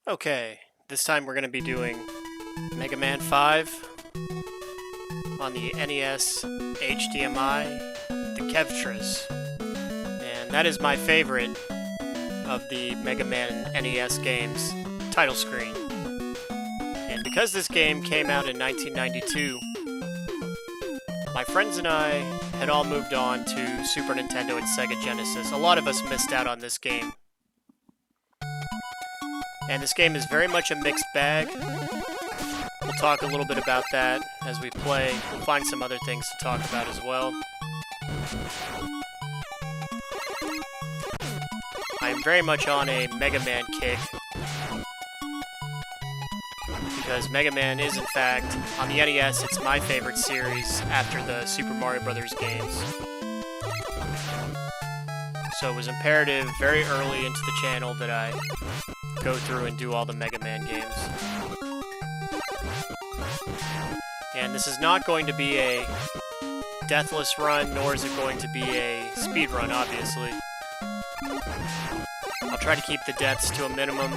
Okay, this time we're going to be doing MegaMan 5 on the NES HDMI, the Kevtris. And that is my favorite of the MegaMan NES games title screen. And because this game came out in 1992, my friends and I had all moved on to Super Nintendo and Sega Genesis. A lot of us missed out on this game. And this game is very much a mixed bag. We'll talk a little bit about that as we play. We'll find some other things to talk about as well. I am very much on a Mega Man kick, because Mega Man is, in fact, on the NES, it's my favorite series after the Super Mario Brothers games. So it was imperative very early into the channel that I go through and do all the Mega Man games. And this is not going to be a deathless run, nor is it going to be a speed run, obviously. I'll try to keep the deaths to a minimum,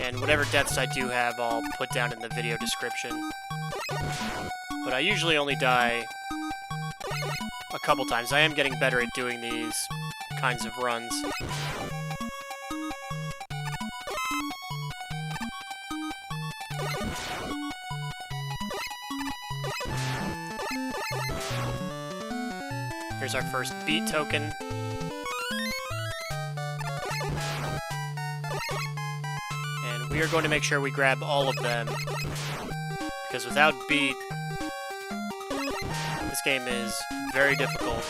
and whatever deaths I do have, I'll put down in the video description. But I usually only die a couple times. I am getting better at doing these kinds of runs. Here's our first beat token. And we are going to make sure we grab all of them, because without beat, this game is very difficult.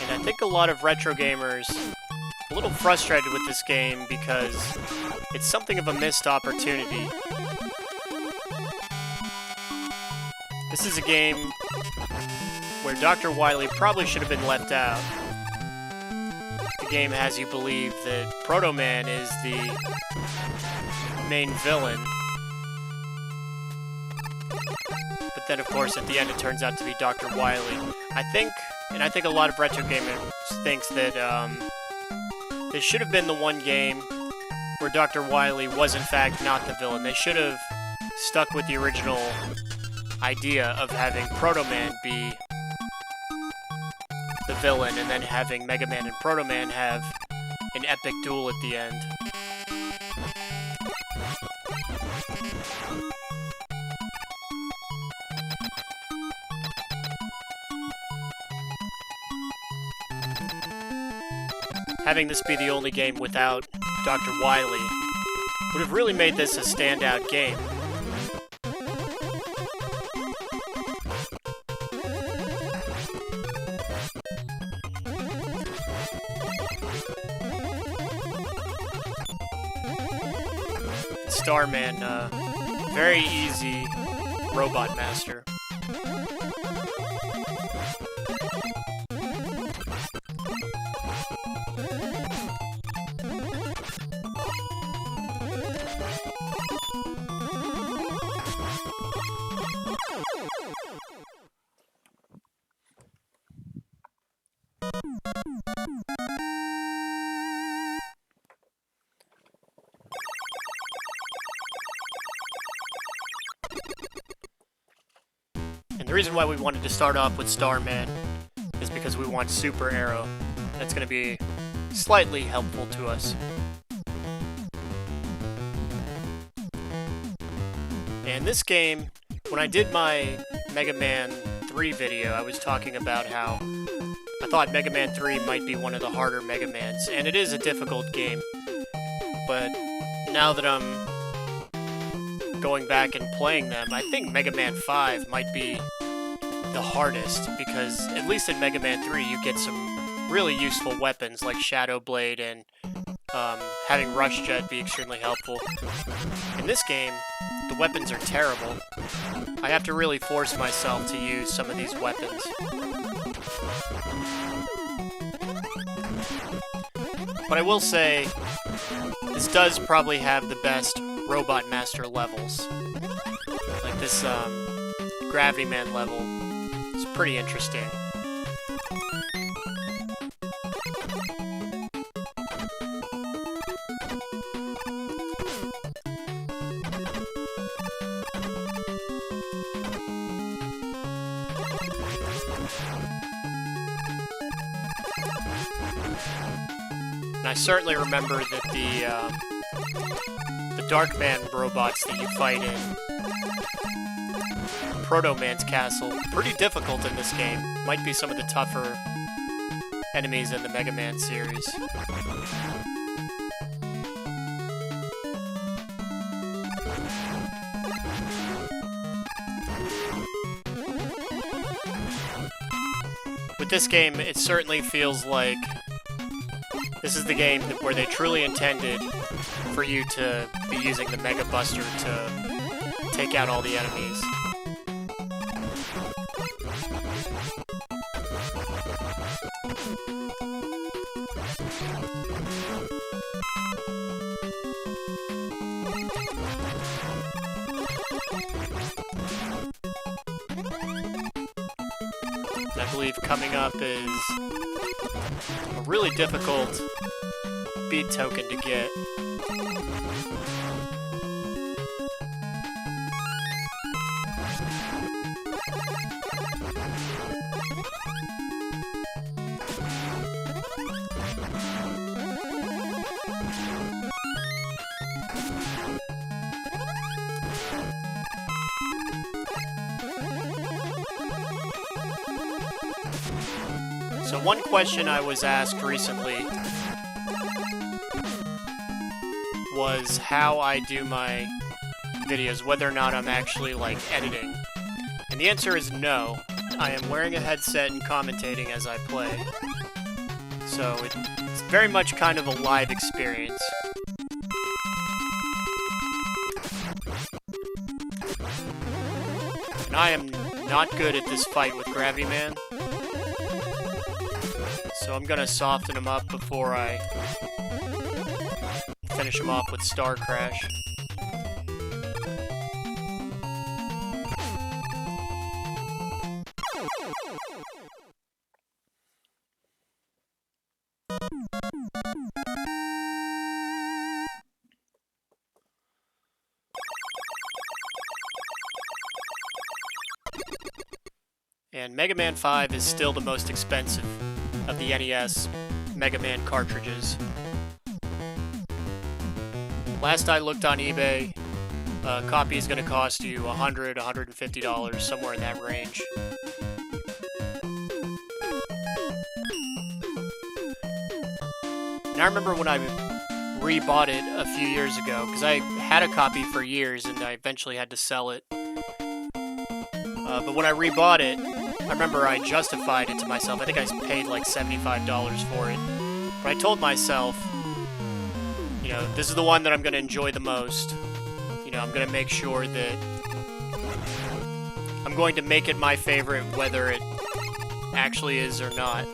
And I think a lot of retro gamers are a little frustrated with this game because it's something of a missed opportunity. This is a game where Dr. Wiley probably should have been left out. The game has you believe that Protoman is the main villain. But then, of course, at the end it turns out to be Dr. Wiley. I think a lot of retro gamers thinks that this should have been the one game where Dr. Wiley was in fact not the villain. They should have stuck with the original idea of having Protoman be the villain, and then having MegaMan and Protoman have an epic duel at the end. Having this be the only game without Dr. Wiley would have really made this a standout game. Starman, very easy robot master. And the reason why we wanted to start off with Starman is because we want Super Arrow. That's going to be slightly helpful to us. And this game, when I did my Mega Man 3 video, I was talking about how I thought Mega Man 3 might be one of the harder Mega Mans, and it is a difficult game. But now that I'm going back and playing them, I think Mega Man 5 might be the hardest, because at least in Mega Man 3 you get some really useful weapons like Shadow Blade, and having RushJet be extremely helpful. In this game, the weapons are terrible. I have to really force myself to use some of these weapons. But I will say, This does probably have the best Robot Master levels. Like this Gravity Man level is pretty interesting. And I certainly remember that the Darkman robots that you fight in Protoman's castle, pretty difficult in this game. Might be some of the tougher enemies in the Mega Man series. With this game, it certainly feels like this is the game where they truly intended for you to be using the MegaBuster to take out all the enemies. And I believe coming up is a really difficult bead token to get. So one question I was asked recently was how I do my videos, whether or not I'm actually, like, editing. And the answer is no. I am wearing a headset and commentating as I play. So it's very much kind of a live experience. And I am not good at this fight with Gravity Man. So I'm gonna soften him up before I finish him off with Star Crash. And Mega Man 5 is still the most expensive of the NES Mega Man cartridges. Last I looked on eBay, a copy is going to cost you $100, $150, somewhere in that range. And I remember when I rebought it a few years ago, because I had a copy for years and I eventually had to sell it. But when I rebought it, I remember I justified it to myself. I think I paid like $75 for it. But I told myself, you know, this is the one that I'm going to enjoy the most. You know, I'm going to make sure that I'm going to make it my favorite whether it actually is or not.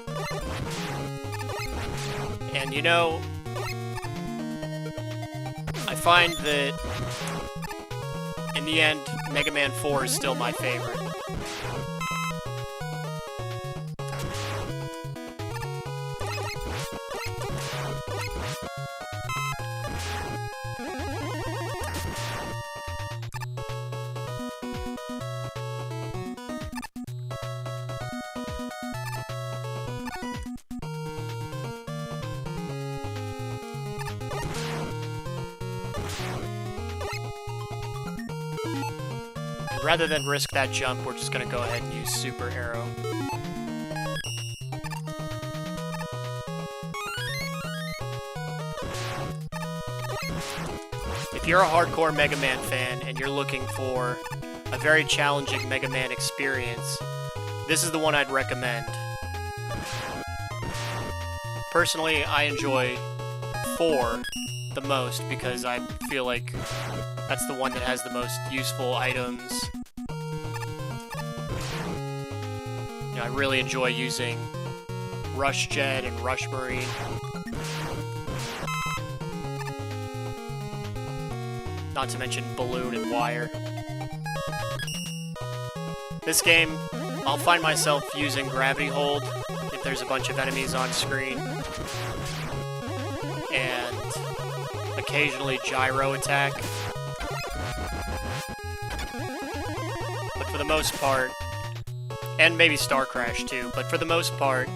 And you know, I find that in the end, Mega Man 4 is still my favorite. Rather than risk that jump, we're just going to go ahead and use Super Arrow. If you're a hardcore Mega Man fan and you're looking for a very challenging Mega Man experience, this is the one I'd recommend. Personally, I enjoy 4 the most because I feel like that's the one that has the most useful items. You know, I really enjoy using RushJet and Rush Marine. not to mention balloon and wire. This game, I'll find myself using gravity hold if there's a bunch of enemies on screen, and occasionally gyro attack. But for the most part, and maybe Star Crash too, but for the most part,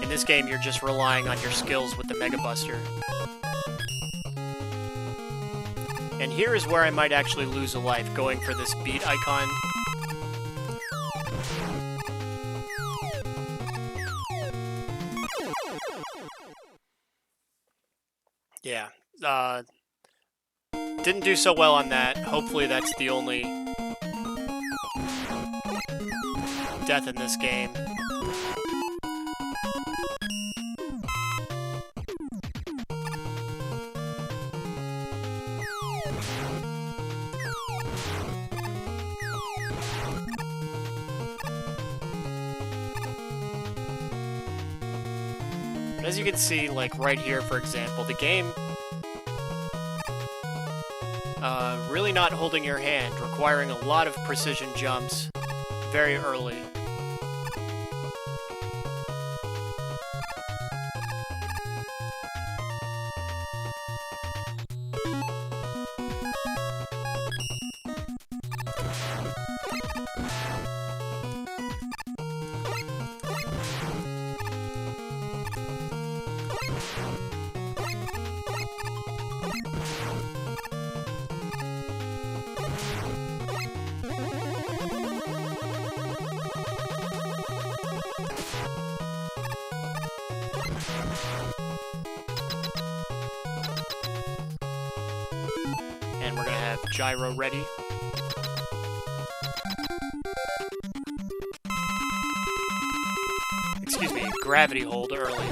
in this game you're just relying on your skills with the MegaBuster. And here is where I might actually lose a life, going for this beat icon. Yeah, didn't do so well on that. Hopefully that's the only death in this game. But as you can see, like right here, for example, the game really not holding your hand, requiring a lot of precision jumps very early. And we're gonna have gyro ready. Excuse me, gravity hold early.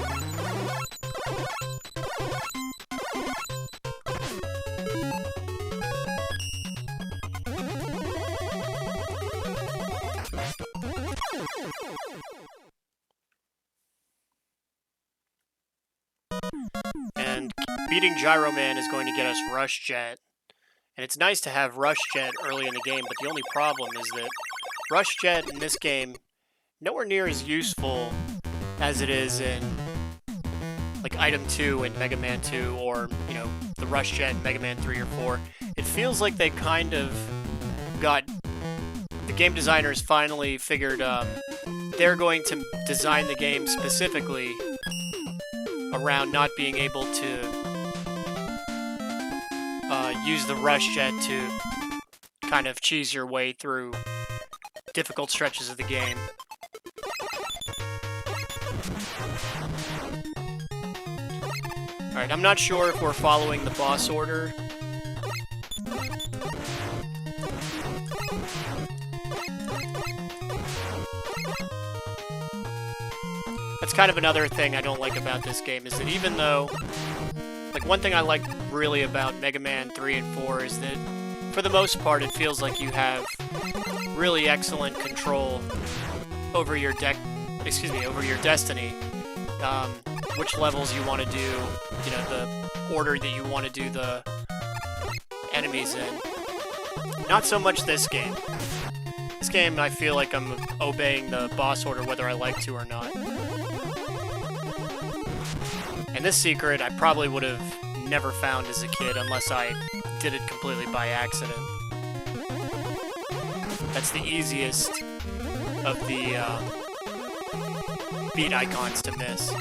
And beating GyroMan is going to get us RushJet. And it's nice to have RushJet early in the game, but the only problem is that RushJet in this game, nowhere near as useful as it is in, like, Item 2 in Mega Man 2, or, you know, the RushJet in Mega Man 3 or 4. It feels like they kind of got... The game designers finally figured they're going to design the game specifically around not being able to use the RushJet to kind of cheese your way through difficult stretches of the game. Alright, I'm not sure if we're following the boss order. That's kind of another thing I don't like about this game, is that even though... Like, one thing I like really about Mega Man 3 and 4 is that, for the most part, it feels like you have really excellent control over your over your destiny. Which levels you want to do, you know, the order that you want to do the enemies in. Not so much this game. This game, I feel like I'm obeying the boss order whether I like to or not. And this secret I probably would have never found as a kid unless I did it completely by accident. That's the easiest of the beat icons to miss.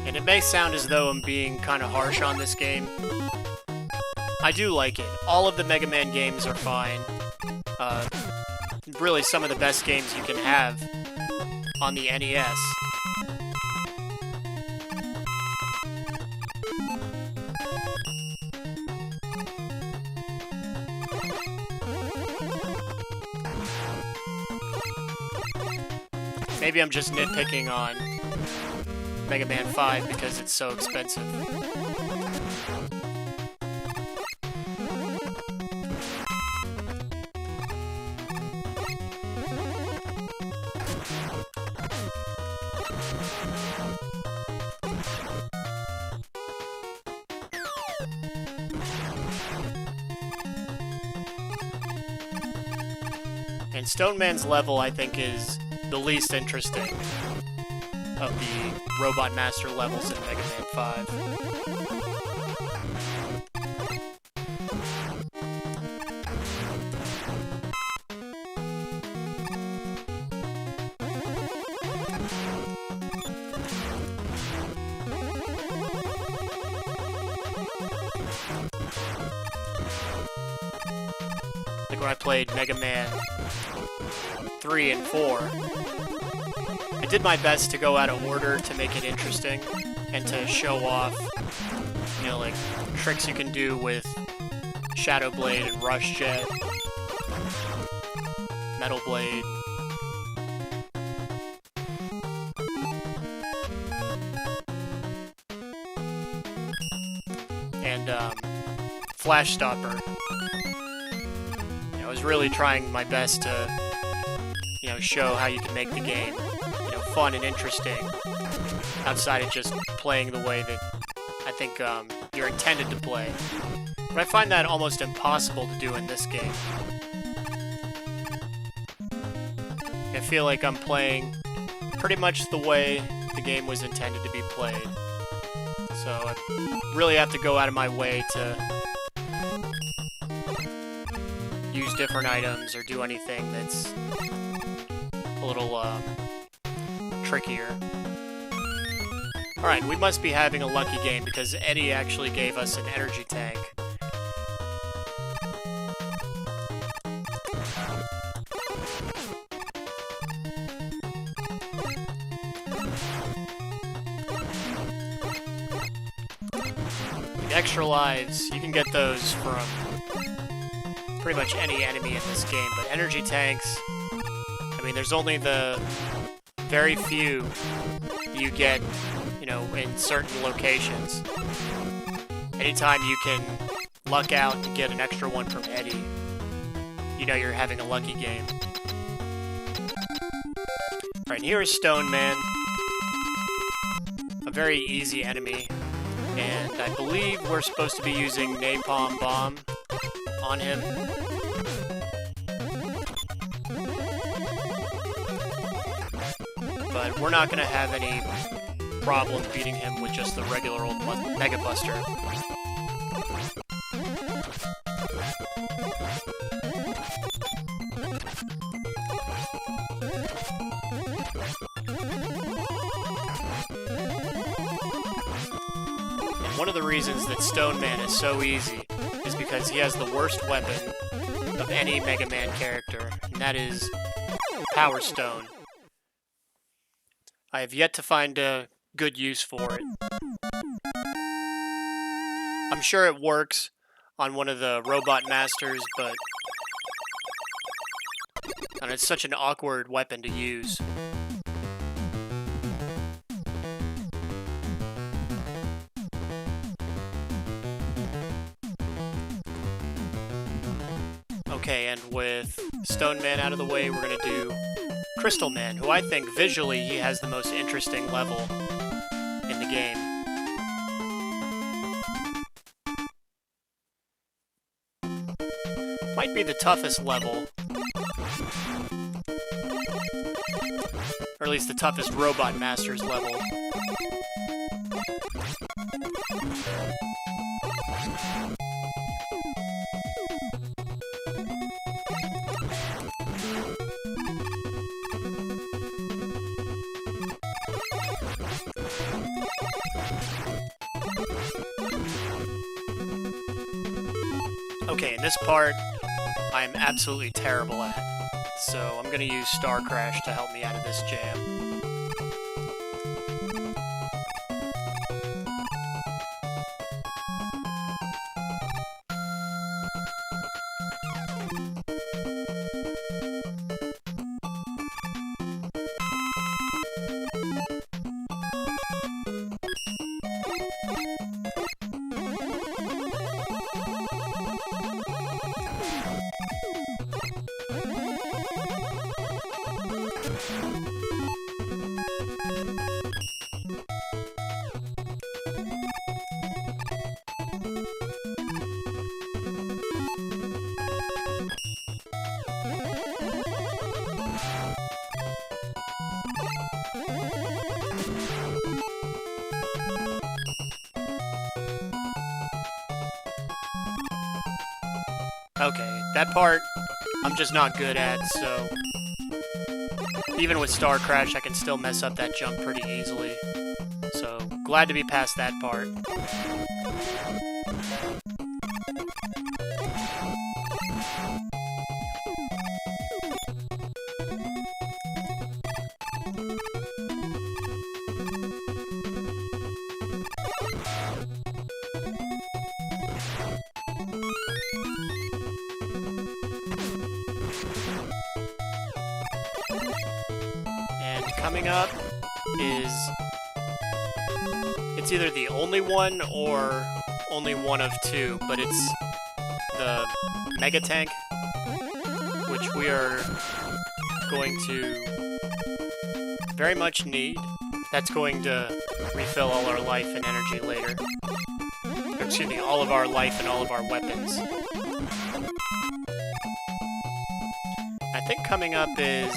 And it may sound as though I'm being kind of harsh on this game. I do like it. All of the Mega Man games are fine. really some of the best games you can have on the NES. Maybe I'm just nitpicking on Mega Man 5 because it's so expensive. And Stoneman's level, I think, is the least interesting of the Robot Master levels in Mega Man 5. Like when I played Mega Man 3 and 4, I did my best to go out of order to make it interesting and to show off, you know, like tricks you can do with Shadow Blade and RushJet, Metal Blade. And Flash Stopper. I was really trying my best to, you know, show how you can make the game, you know, fun and interesting outside of just playing the way that I think you're intended to play. But I find that almost impossible to do in this game. I feel like I'm playing pretty much the way the game was intended to be played. So I really have to go out of my way to use different items or do anything that's a little trickier. Alright, we must be having a lucky game because Eddie actually gave us an energy tank. The extra lives, you can get those from pretty much any enemy in this game, but energy tanks, I mean, there's only the very few you get, you know, in certain locations. Anytime you can luck out and get an extra one from Eddie, you know you're having a lucky game. Alright, here is Stoneman, a very easy enemy, and I believe we're supposed to be using Napalm Bomb on him. But we're not going to have any problem beating him with just the regular old MegaBuster. And one of the reasons that Stoneman is so easy is because he has the worst weapon of any Mega Man character, and that is Power Stone. I have yet to find a good use for it. I'm sure it works on one of the Robot Masters, but and it's such an awkward weapon to use. Okay, and with Stoneman out of the way, we're going to do Crystal Man, who I think visually he has the most interesting level in the game. Might be the toughest level. Or at least the toughest Robot Masters level. Okay, in this part, I am absolutely terrible at. So I'm gonna use Star Crash to help me out of this jam. Okay, that part I'm just not good at, so even with Star Crash I can still mess up that jump pretty easily. So, glad to be past that part. Coming up is, it's either the only one or only one of two, but it's the Mega Tank, which we are going to very much need. That's going to refill all our life and energy later. Or, excuse me, all of our life and all of our weapons. I think coming up is...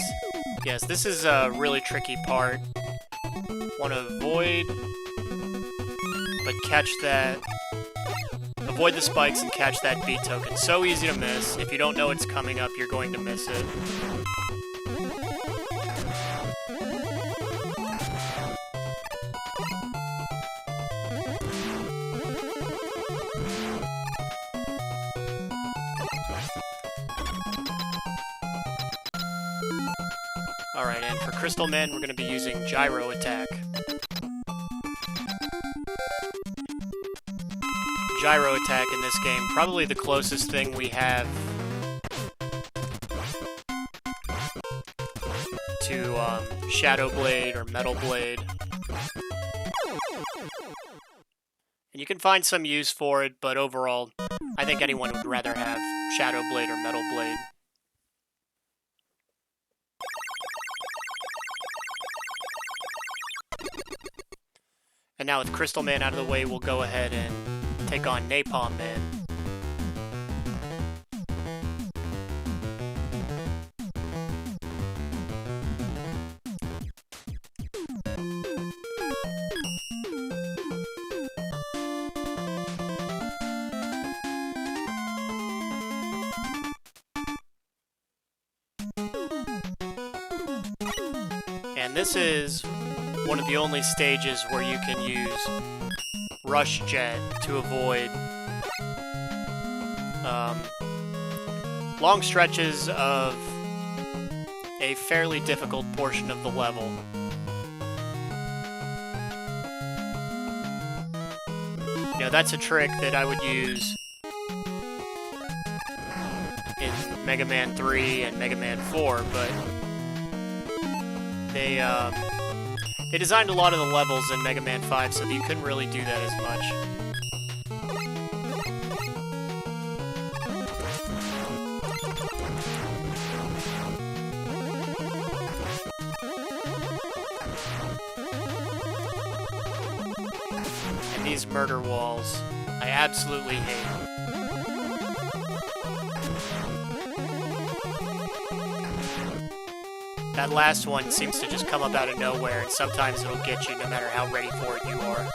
Yes, this is a really tricky part. Want to avoid, but catch that. Avoid the spikes and catch that beat token. So easy to miss. If you don't know it's coming up, you're going to miss it. Alright, and for Crystal Man, we're going to be using Gyro Attack. Gyro Attack in this game, probably the closest thing we have to Shadow Blade or Metal Blade. And you can find some use for it, but overall, I think anyone would rather have Shadow Blade or Metal Blade. And now with Crystal Man out of the way, we'll go ahead and take on Napalm Man. And this is one of the only stages where you can use RushJet to avoid long stretches of a fairly difficult portion of the level. You know, that's a trick that I would use in Mega Man 3 and Mega Man 4, but they designed a lot of the levels in Mega Man 5 so that you couldn't really do that as much. And these murder walls, I absolutely hate. That last one seems to just come up out of nowhere, and sometimes it'll get you no matter how ready for it you are.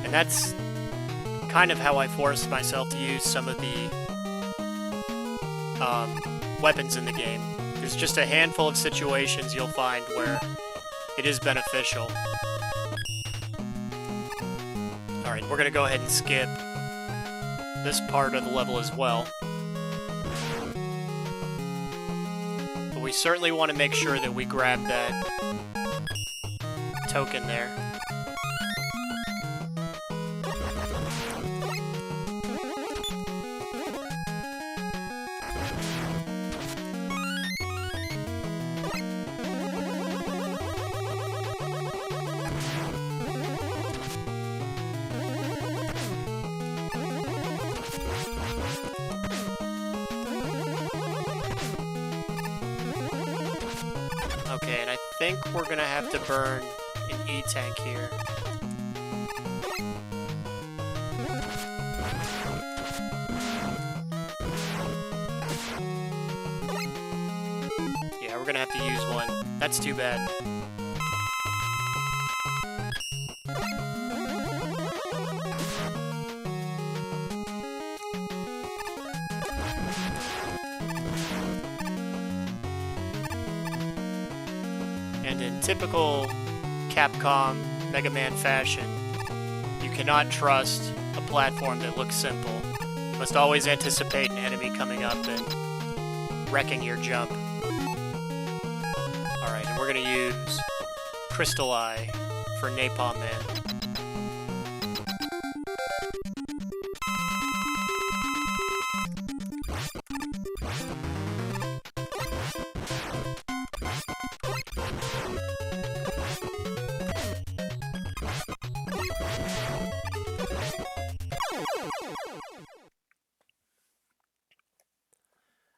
And that's kind of how I forced myself to use some of the weapons in the game. There's just a handful of situations you'll find where it is beneficial. Alright, we're gonna go ahead and skip this part of the level as well. But we certainly want to make sure that we grab that token there. Okay, and I think we're gonna have to burn an E-tank here. Yeah, we're gonna have to use one. That's too bad. And in typical Capcom Mega Man fashion, you cannot trust a platform that looks simple. You must always anticipate an enemy coming up and wrecking your jump. Alright, and we're gonna use Crystal Eye for Napalm Man.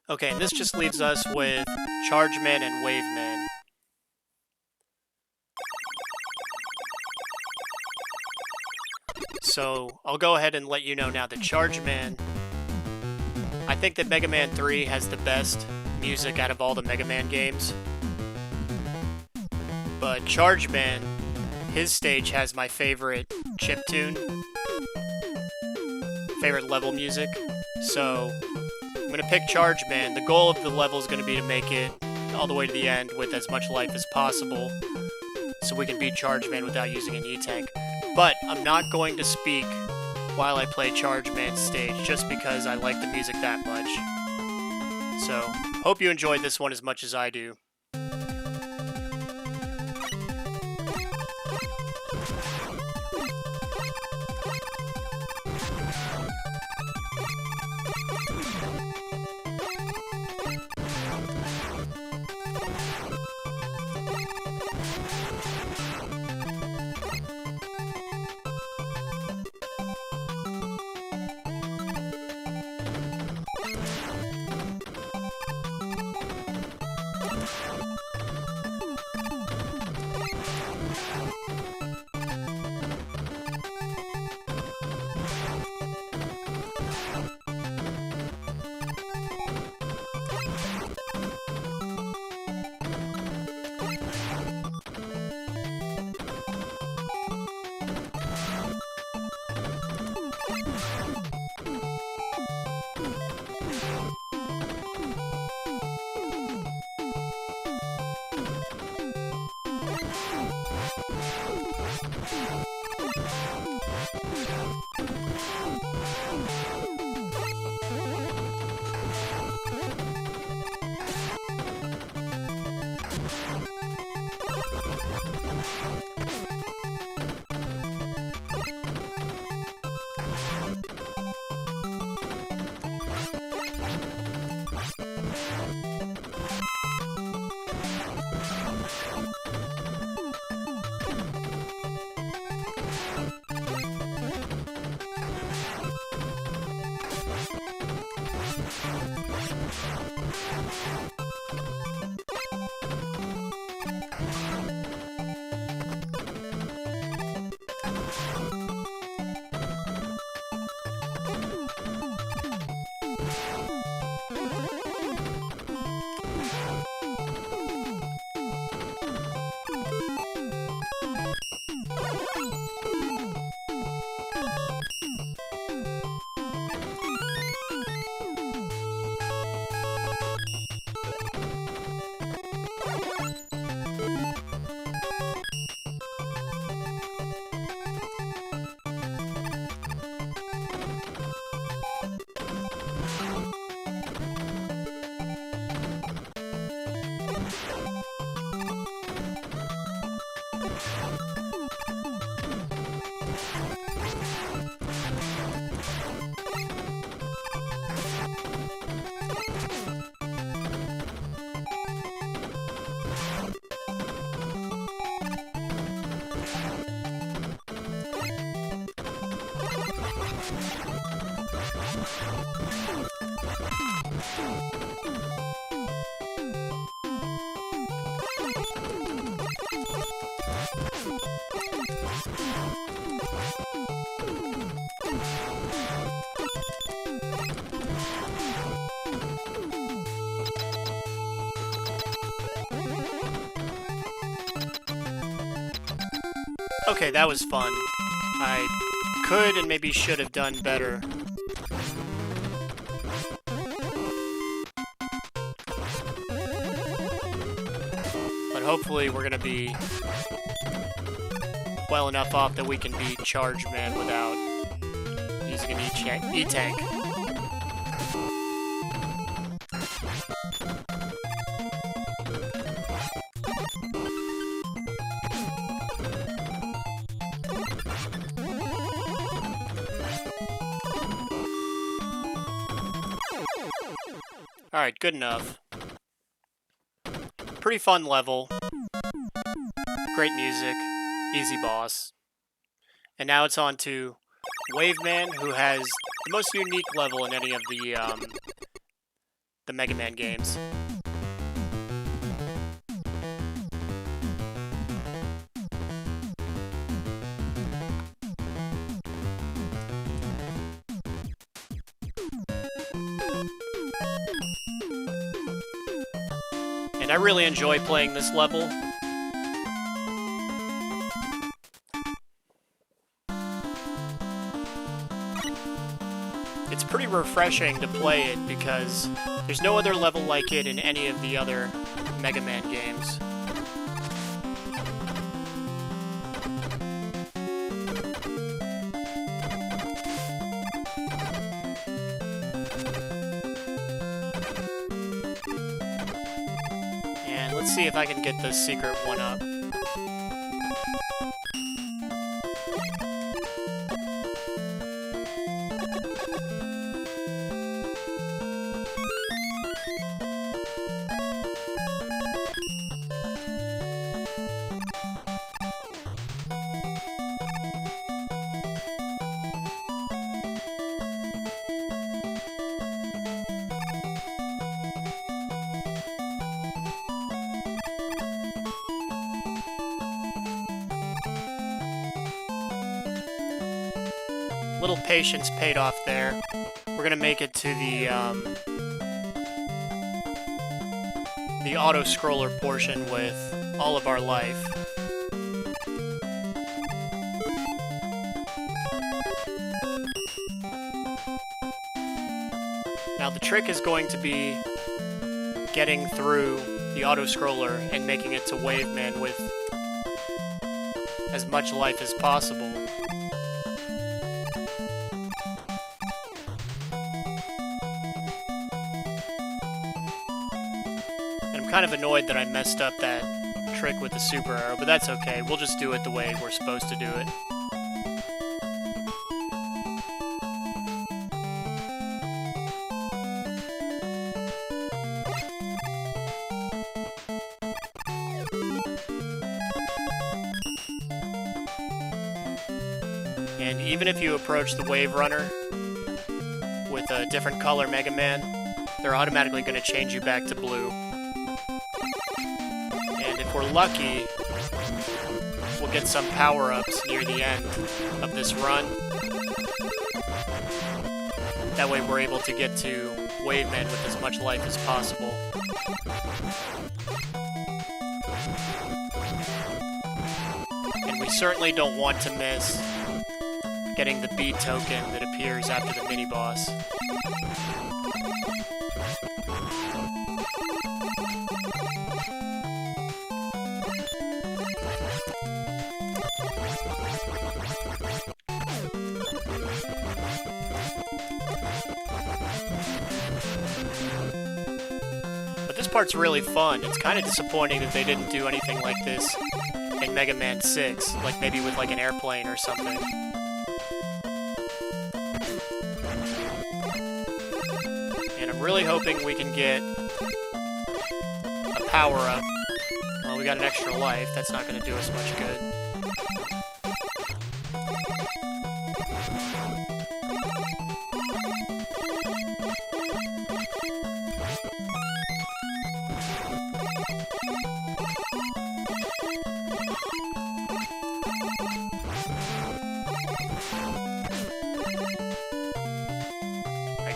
Okay, and this just leaves us with ChargeMan and WaveMan. So, I'll go ahead and let you know now that ChargeMan... I think that Mega Man 3 has the best music out of all the Mega Man games. But ChargeMan, his stage has my favorite chiptune. Favorite level music. So... I'm going to pick ChargeMan. The goal of the level is going to be to make it all the way to the end with as much life as possible, so we can beat ChargeMan without using an E-tank. But I'm not going to speak while I play ChargeMan's stage, just because I like the music that much. So, hope you enjoyed this one as much as I do. Okay, that was fun. I could and maybe should have done better. But hopefully we're gonna be well enough off that we can beat ChargeMan without using an E-tank. Alright, good enough. Pretty fun level. Great music. Easy boss. And now it's on to WaveMan, who has the most unique level in any of the MegaMan games. And I really enjoy playing this level. It's pretty refreshing to play it because there's no other level like it in any of the other Mega Man games. And let's see if I can get the secret one up. Little patience paid off there. We're gonna make it to the auto-scroller portion with all of our life. Now the trick is going to be getting through the auto-scroller and making it to WaveMan with as much life as possible. Kind of annoyed that I messed up that trick with the super arrow, but that's okay. We'll just do it the way we're supposed to do it. And even if you approach the Wave Runner with a different color Mega Man, they're automatically going to change you back to blue. If we're lucky, we'll get some power-ups near the end of this run. That way we're able to get to WaveMan with as much life as possible. And we certainly don't want to miss getting the B token that appears after the mini-boss. This part's really fun. It's kind of disappointing that they didn't do anything like this in Mega Man 6, like maybe with like an airplane or something. And I'm really hoping we can get a power-up. Well, we got an extra life. That's not going to do us much good.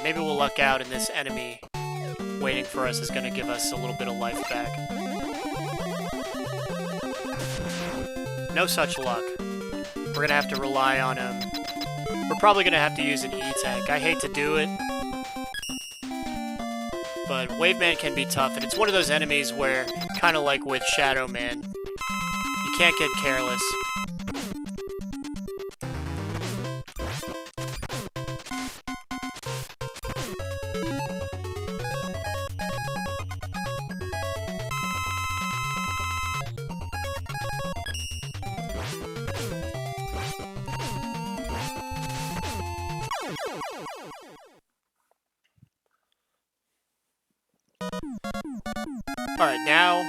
maybe we'll luck out and this enemy waiting for us is going to give us a little bit of life back. No such luck. We're going to have to rely on him. We're probably going to have to use an E-Tank. I hate to do it, but Waveman can be tough, and it's one of those enemies where, kind of like with ShadowMan, you can't get careless. Alright, now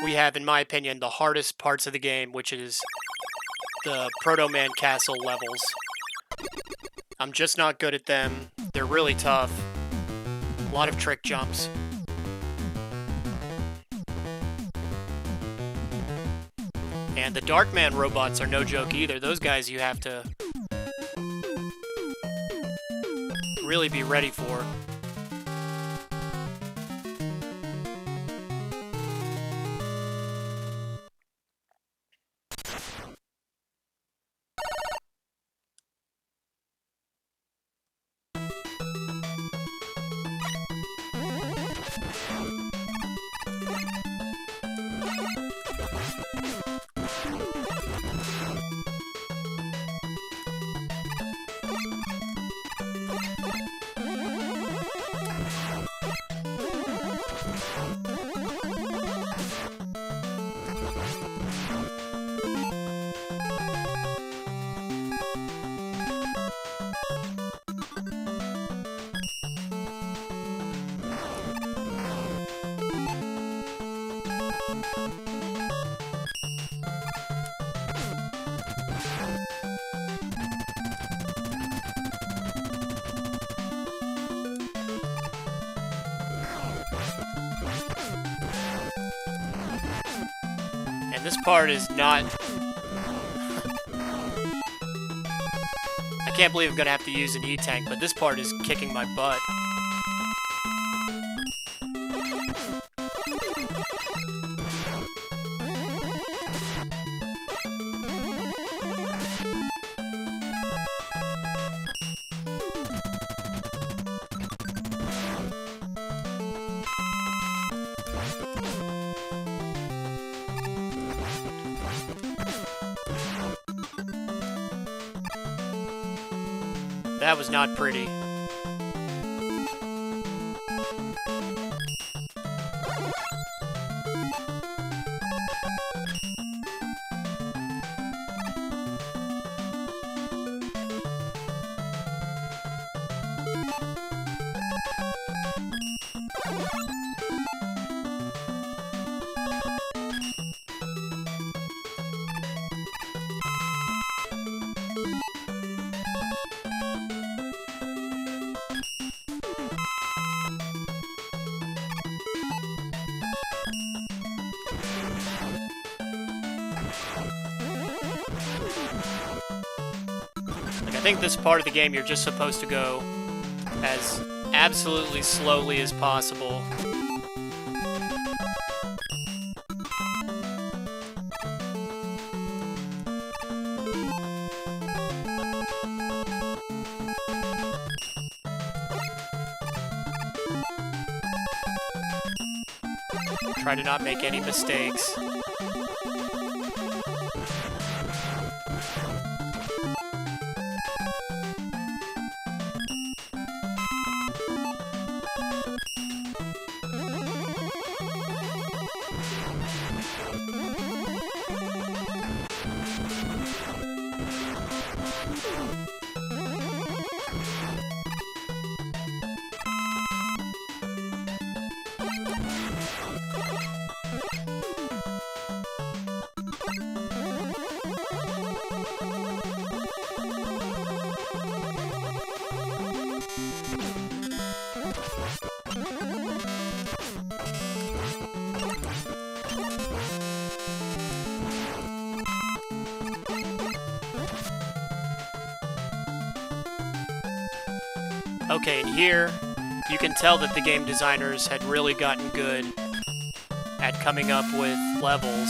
we have, in my opinion, the hardest parts of the game, which is the Protoman castle levels. I'm just not good at them. They're really tough. A lot of trick jumps. And the Darkman robots are no joke either. Those guys you have to really be ready for. This part is not... I can't believe I'm gonna have to use an E-Tank, but this part is kicking my butt. That was not pretty. I think this part of the game you're just supposed to go as absolutely slowly as possible. Try to not make any mistakes. Okay, and here you can tell that the game designers had really gotten good at coming up with levels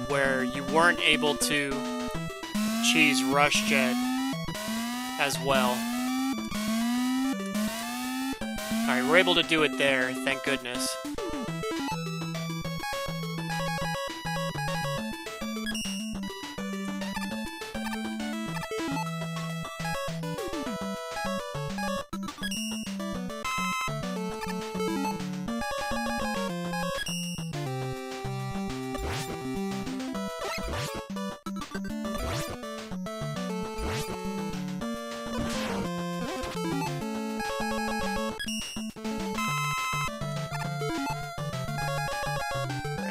where you weren't able to cheese RushJet as well. Alright, we're able to do it there, thank goodness.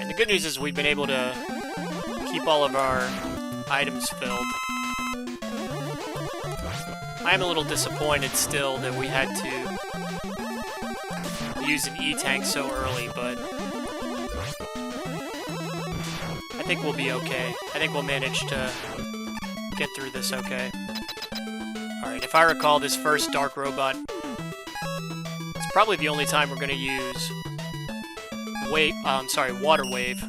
The good news is we've been able to keep all of our items filled. I am a little disappointed still that we had to use an E-tank so early, but I think we'll be okay. I think we'll manage to get through this okay. Alright, if I recall, this first Dark Robot, it's probably the only time we're going to use Water Wave.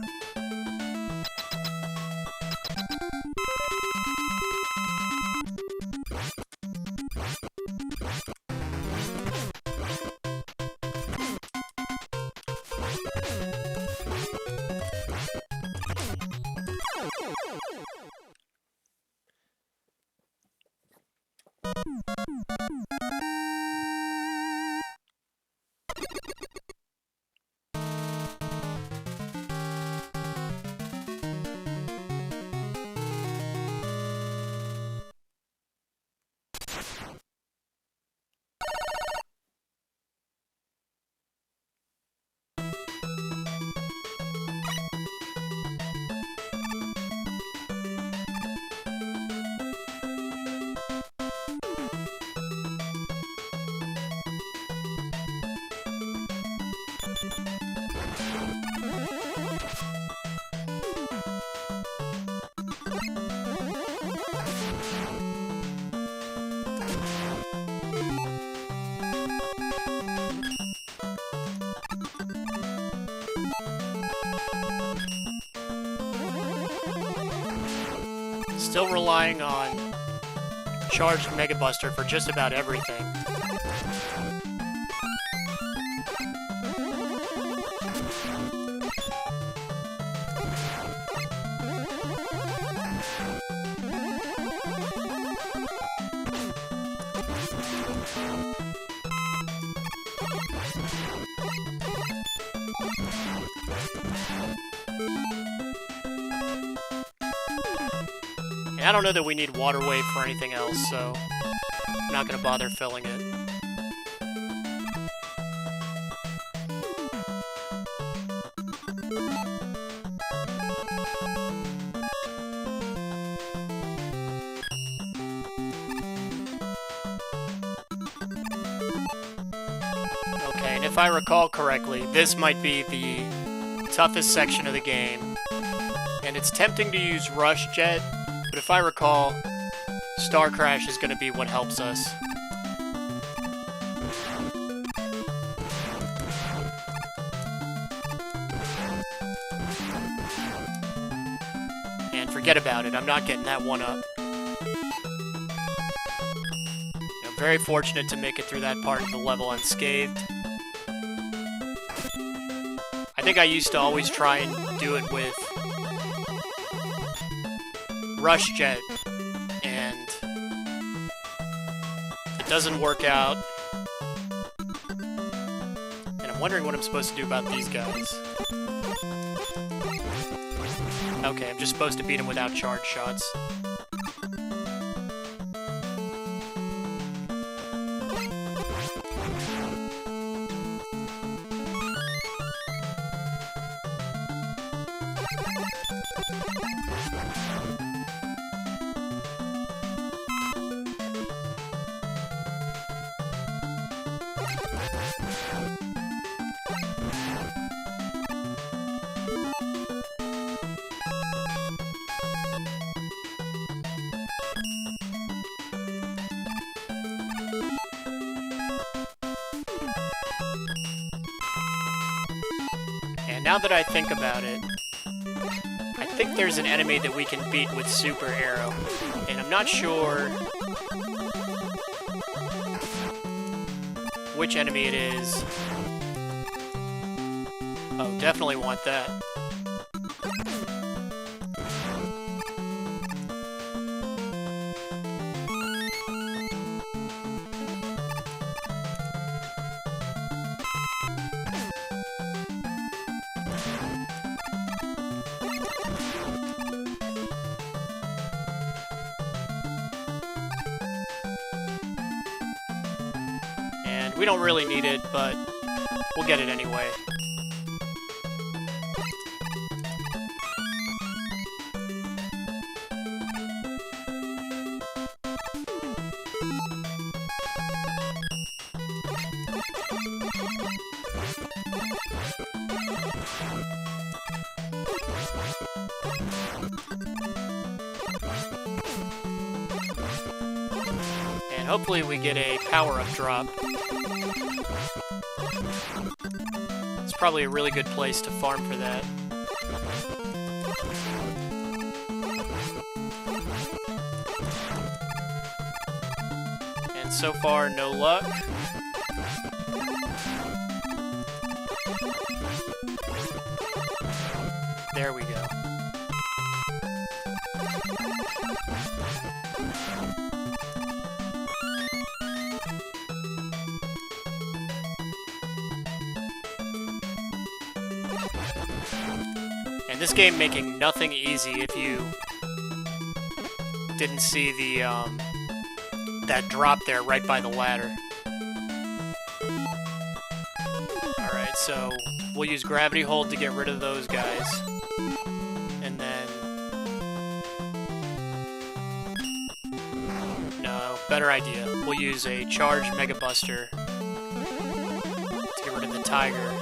Still relying on charged MegaBuster for just about everything. And I don't know that we need Water Wave for anything else, so I'm not going to bother filling it. Okay, and if I recall correctly, this might be the toughest section of the game. And it's tempting to use RushJet, but if I recall, Star Crash is going to be what helps us. And forget about it, I'm not getting that one up. I'm very fortunate to make it through that part of the level unscathed. I think I used to always try and do it with RushJet, and it doesn't work out. And I'm wondering what I'm supposed to do about these guys. Okay, I'm just supposed to beat them without charge shots. now that I think about it, I think there's an enemy that we can beat with Super Arrow, and I'm not sure which enemy it is. Oh, definitely want that. We don't really need it, but we'll get it anyway. And hopefully we get a power-up drop. It's probably a really good place to farm for that. And so far, no luck. There we go. And this game making nothing easy if you didn't see the that drop there right by the ladder. Alright, so we'll use gravity hold to get rid of those guys. And then... no, better idea. We'll use a charged MegaBuster to get rid of the tiger.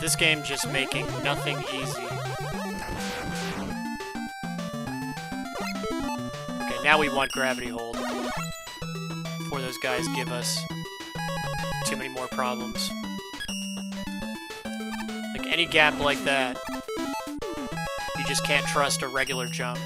This game just making nothing easy. Okay, now we want gravity hold before those guys give us too many more problems. Like any gap like that, you just can't trust a regular jump.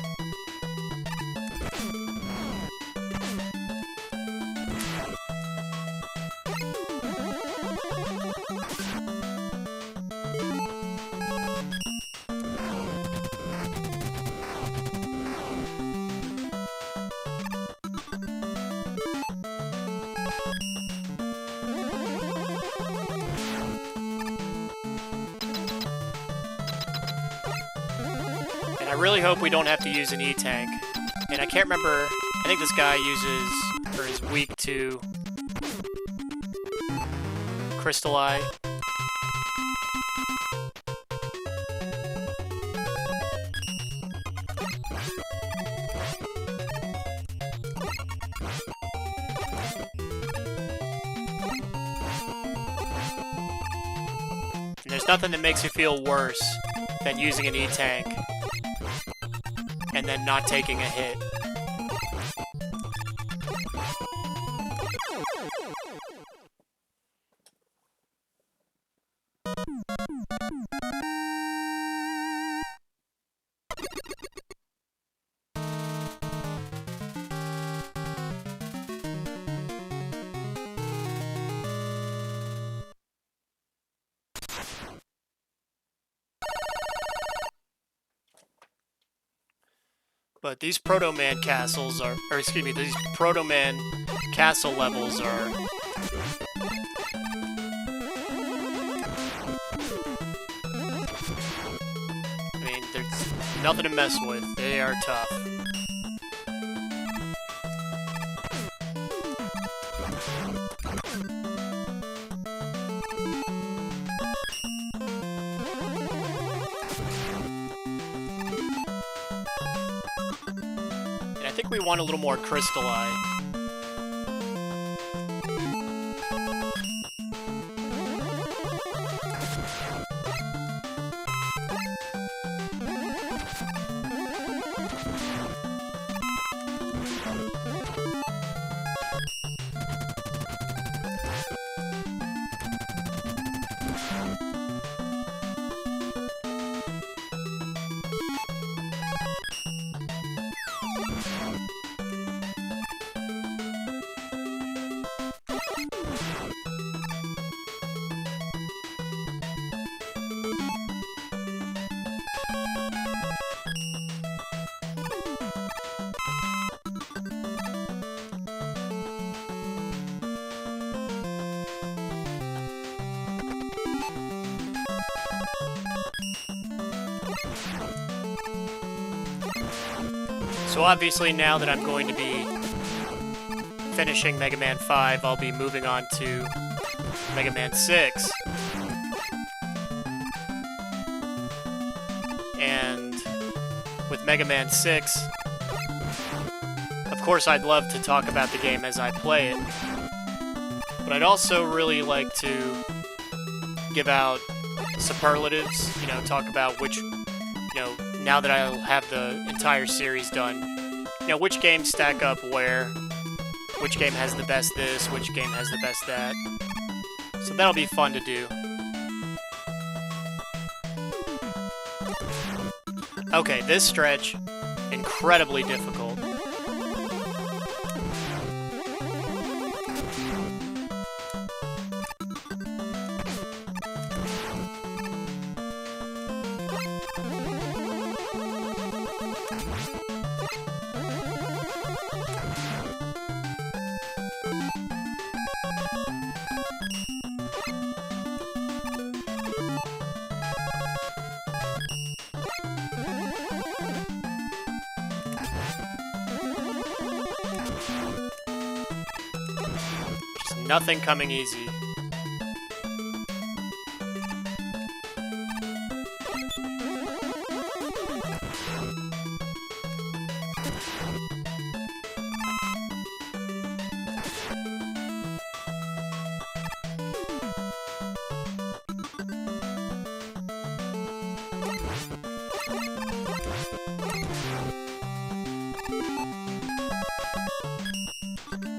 I really hope we don't have to use an E-tank. And I can't remember, I think this guy uses, or is weak to Crystal Eye. And there's nothing that makes you feel worse than using an E-tank and then not taking a hit. But these Protoman castles are, or excuse me, these Protoman castle levels are I mean, there's nothing to mess with. They are tough. I think we want a little more Crystal Eye. So obviously now that I'm going to be finishing Mega Man 5, I'll be moving on to Mega Man 6. And with Mega Man 6, of course I'd love to talk about the game as I play it, but I'd also really like to give out superlatives, you know, talk about which, you know, now that I'll have the entire series done, you know, which games stack up where, which game has the best this, which game has the best that. So that'll be fun to do. Okay, this stretch, incredibly difficult. Nothing coming easy.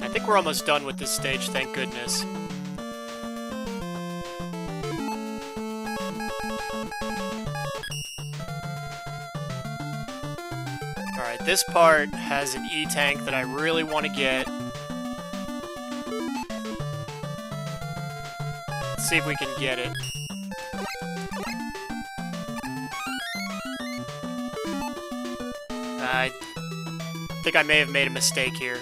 I think we're almost done with this stage, thank goodness. Alright, this part has an E-tank that I really want to get. Let's see if we can get it. I think I may have made a mistake here.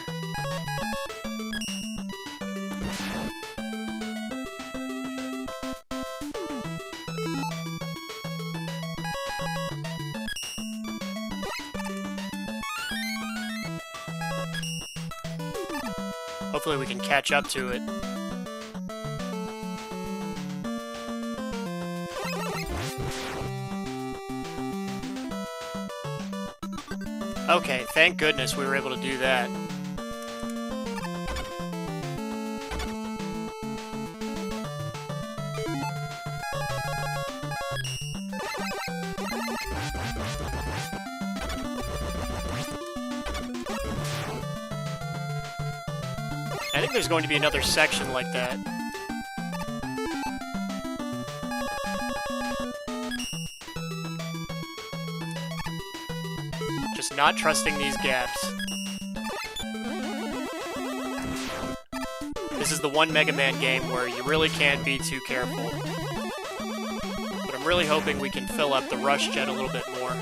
Hopefully we can catch up to it. Okay, thank goodness we were able to do that. I think there's going to be another section like that. Just not trusting these gaps. This is the one Mega Man game where you really can't be too careful. But I'm really hoping we can fill up the RushJet a little bit more.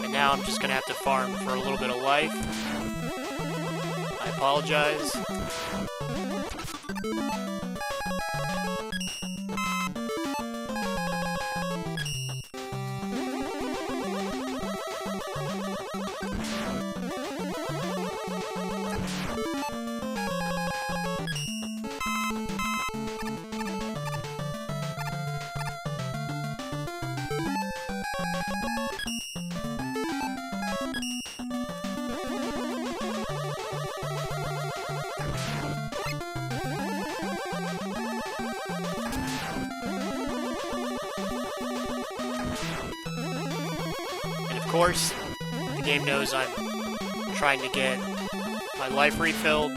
And now I'm just gonna have to farm for a little bit of life. I apologize. course, the game knows I'm trying to get my life refilled,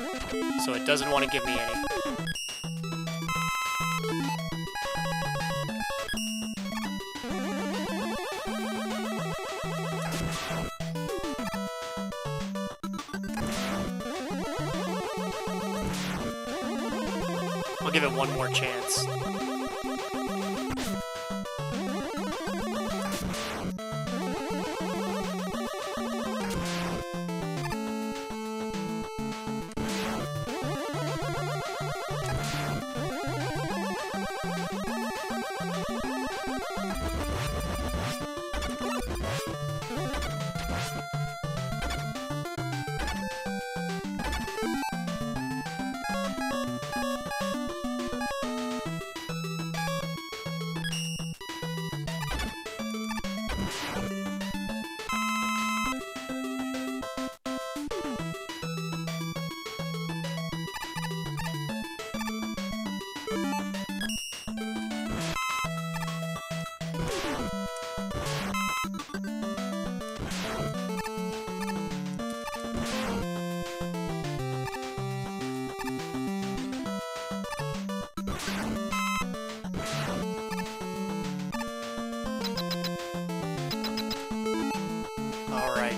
so it doesn't want to give me any. I'll give it one more chance.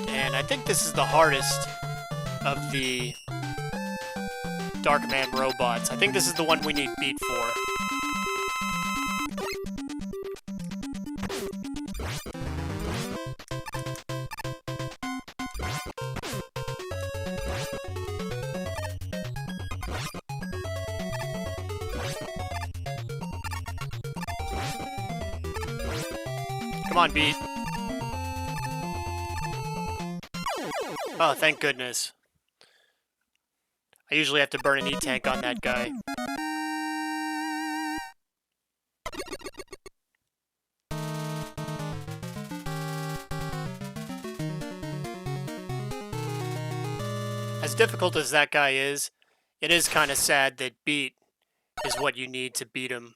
And I think this is the hardest of the Darkman robots. I think this is the one we need beat for. Come on, beat. Oh, thank goodness. I usually have to burn an E-tank on that guy. As difficult as that guy is, it is kind of sad that beat is what you need to beat him.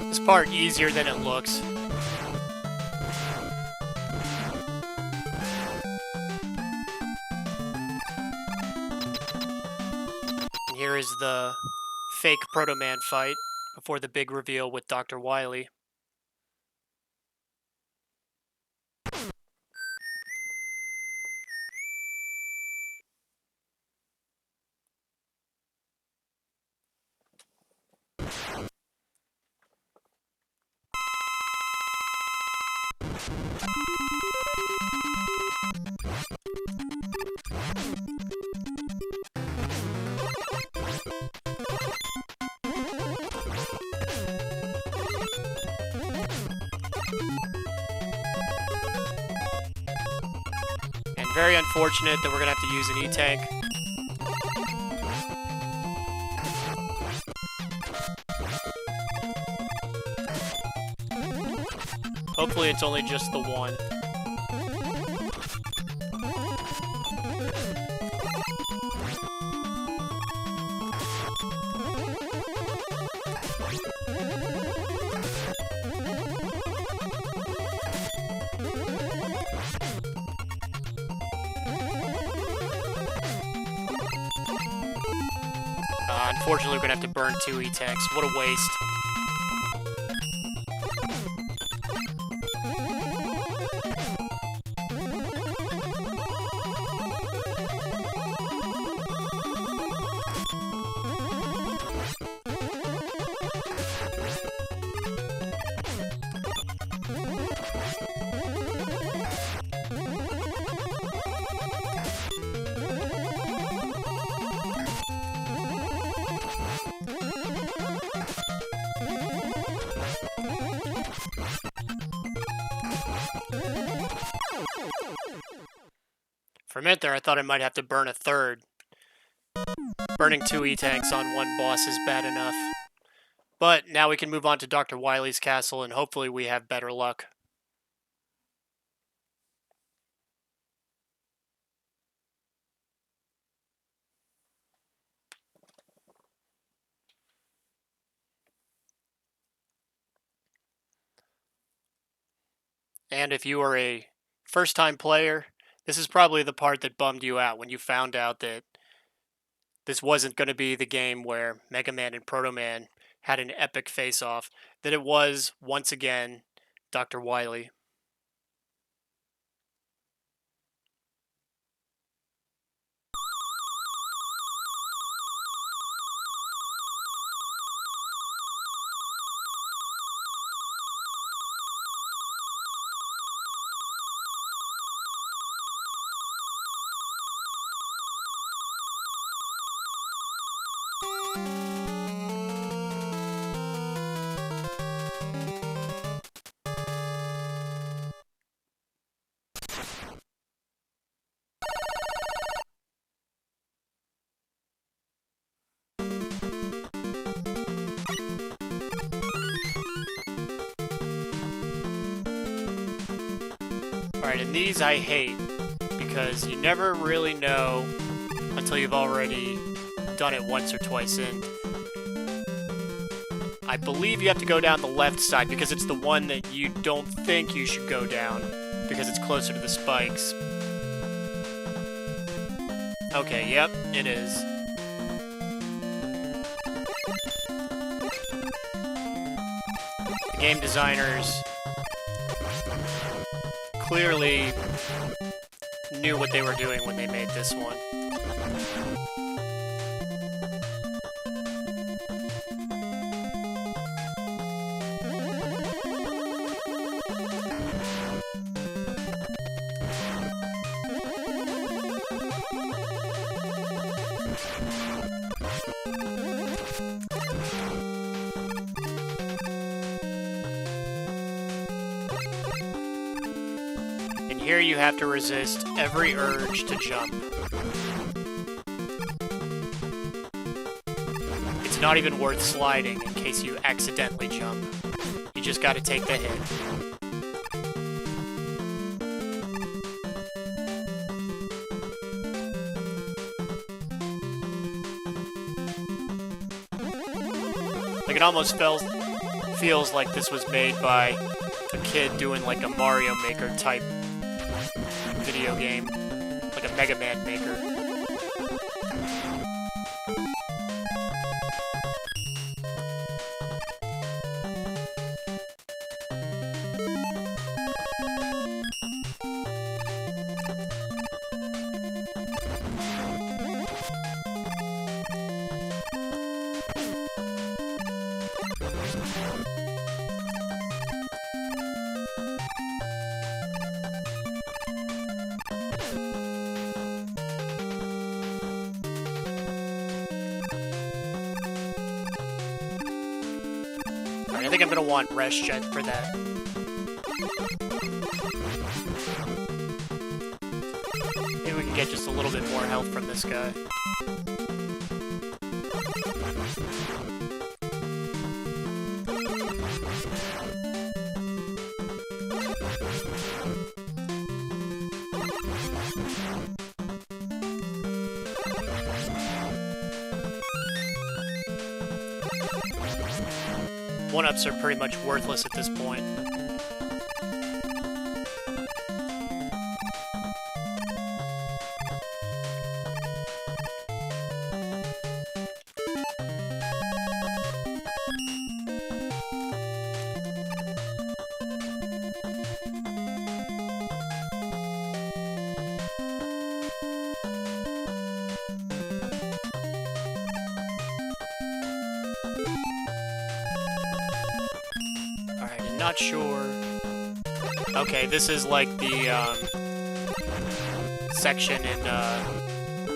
This part easier than it looks. And here is the fake Protoman fight before the big reveal with Dr. Wiley. And very unfortunate that we're gonna have to use an E-tank. Hopefully it's only just the one. Unfortunately, we're gonna have to burn 2 E-tanks. What a waste. For a minute there, I thought I might have to burn a third. Burning 2 E-tanks on one boss is bad enough. But now we can move on to Dr. Wiley's castle, and hopefully we have better luck. And if you are a first-time player, this is probably the part that bummed you out when you found out that this wasn't going to be the game where MegaMan and Protoman had an epic face-off, that it was, once again, Dr. Wiley. Alright, and these I hate, because you never really know until you've already done it once or twice in. I believe you have to go down the left side, because it's the one that you don't think you should go down, because it's closer to the spikes. Okay, yep, it is. The game designers clearly knew what they were doing when they made this one. Here you have to resist every urge to jump. It's not even worth sliding in case you accidentally jump. You just gotta take the hit. Like, it almost feels like this was made by a kid doing like a Mario Maker type video game, like a MegaMan maker. I think I'm gonna want RushJet for that. Maybe we can get just a little bit more health from this guy. One-ups are pretty much worthless at this point. Not sure. Okay, this is like the section in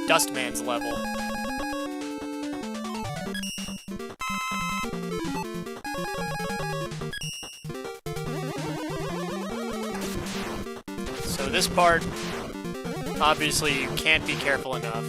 Dustman's level. So this part Obviously, you can't be careful enough.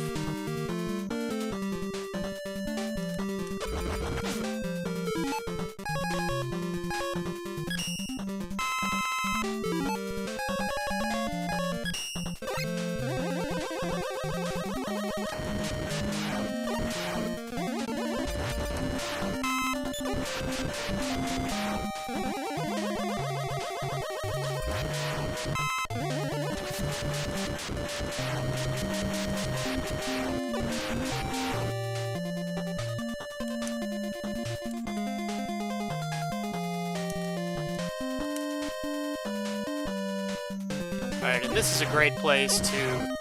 Alright, and this is a great place to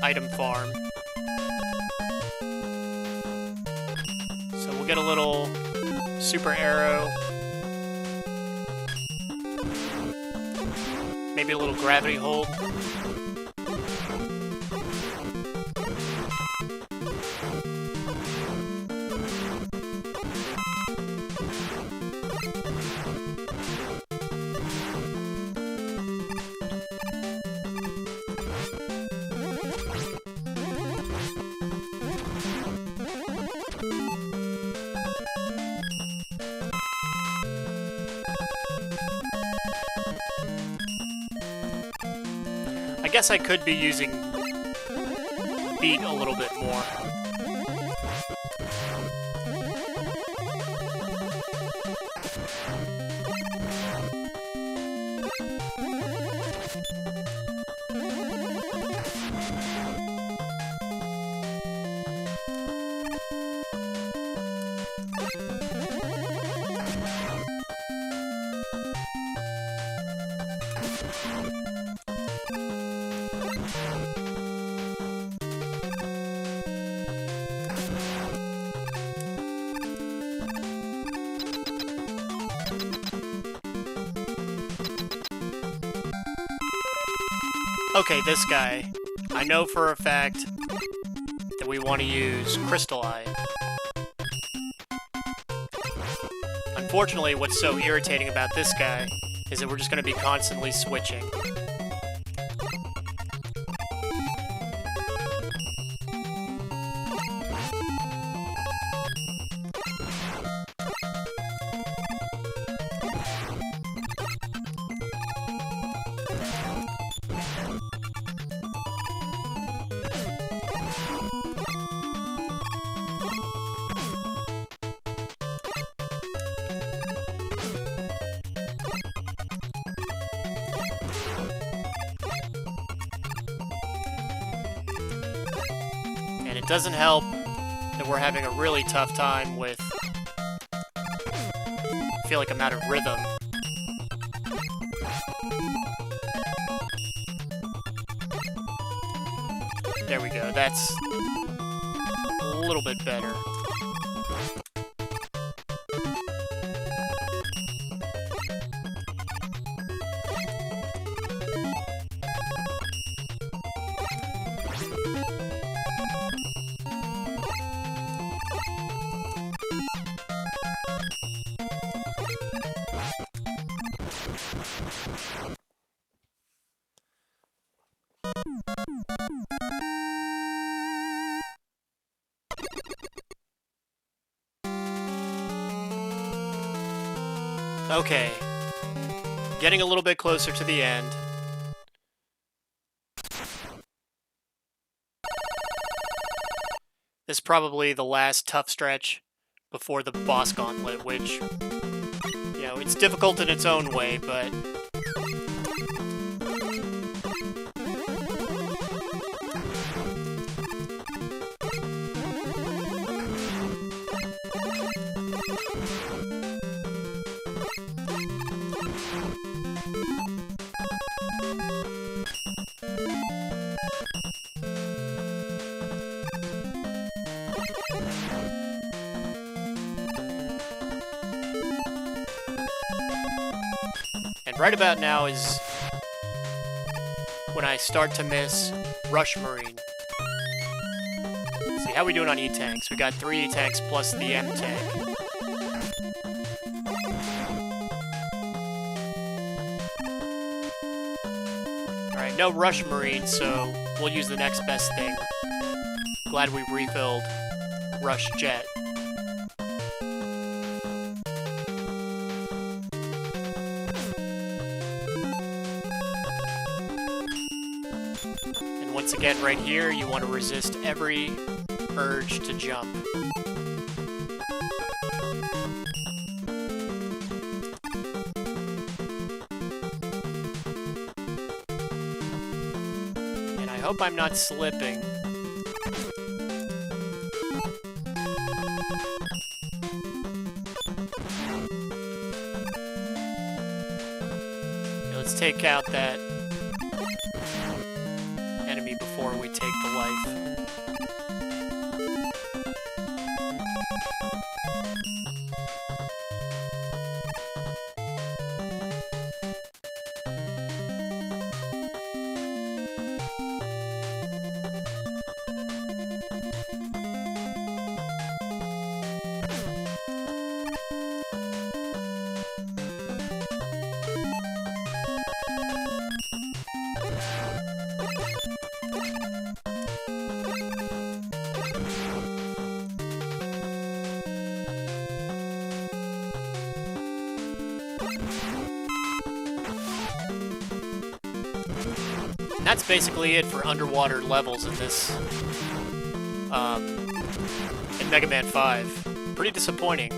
item farm. So we'll get a little super arrow. Maybe a little gravity hold. I guess I could be using beat a little bit more. Okay, this guy. I know for a fact that we want to use Crystal Eye. Unfortunately, what's so irritating about this guy is that we're just going to be constantly switching. And it doesn't help that we're having a really tough time with... I feel like I'm out of rhythm. There we go, that's a little bit better. Okay, getting a little bit closer to the end. This is probably the last tough stretch before the boss gauntlet, which, you know, it's difficult in its own way, but... right about now is when I start to miss Rush Marine. See, how we doing on E-Tanks? We got 3 E-Tanks plus the M-Tank. Alright, no Rush Marine, so we'll use the next best thing. Glad we refilled RushJet. And once again, right here, you want to resist every urge to jump. And I hope I'm not slipping. Let's take out that enemy before we take the life. That's basically it for underwater levels in this, in Mega Man 5. Pretty disappointing.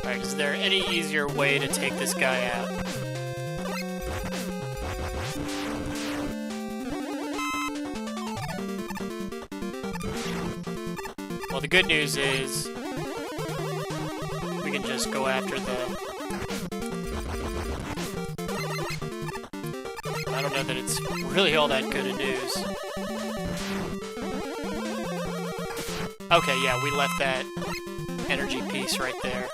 Alright, is there any easier way to take this guy out? Well, the good news is we can just go after the... I don't know that it's really all that good of news. Okay, yeah, we left that energy piece right there.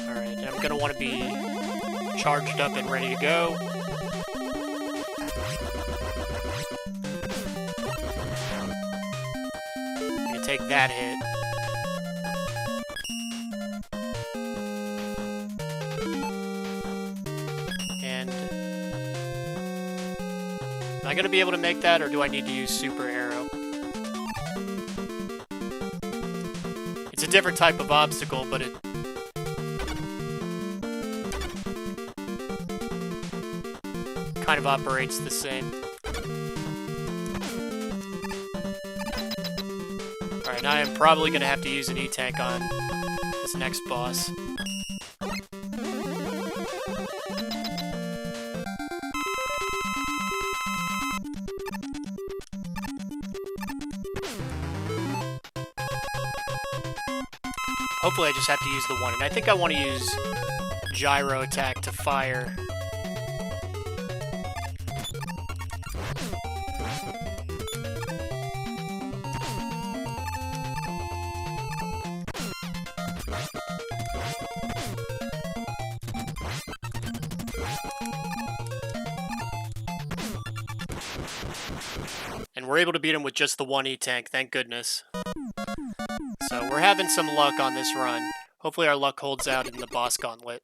Alright, I'm gonna want to be charged up and ready to go. I'm gonna take that hit. And am I gonna be able to make that, or do I need to use Super Arrow? It's a different type of obstacle, but it kind of operates the same. Alright, now I'm probably going to have to use an E-Tank on this next boss. Hopefully I just have to use the one, and I think I want to use Gyro Attack to fire. And we're able to beat him with just the one E-Tank, thank goodness. So we're having some luck on this run. Hopefully our luck holds out in the boss gauntlet.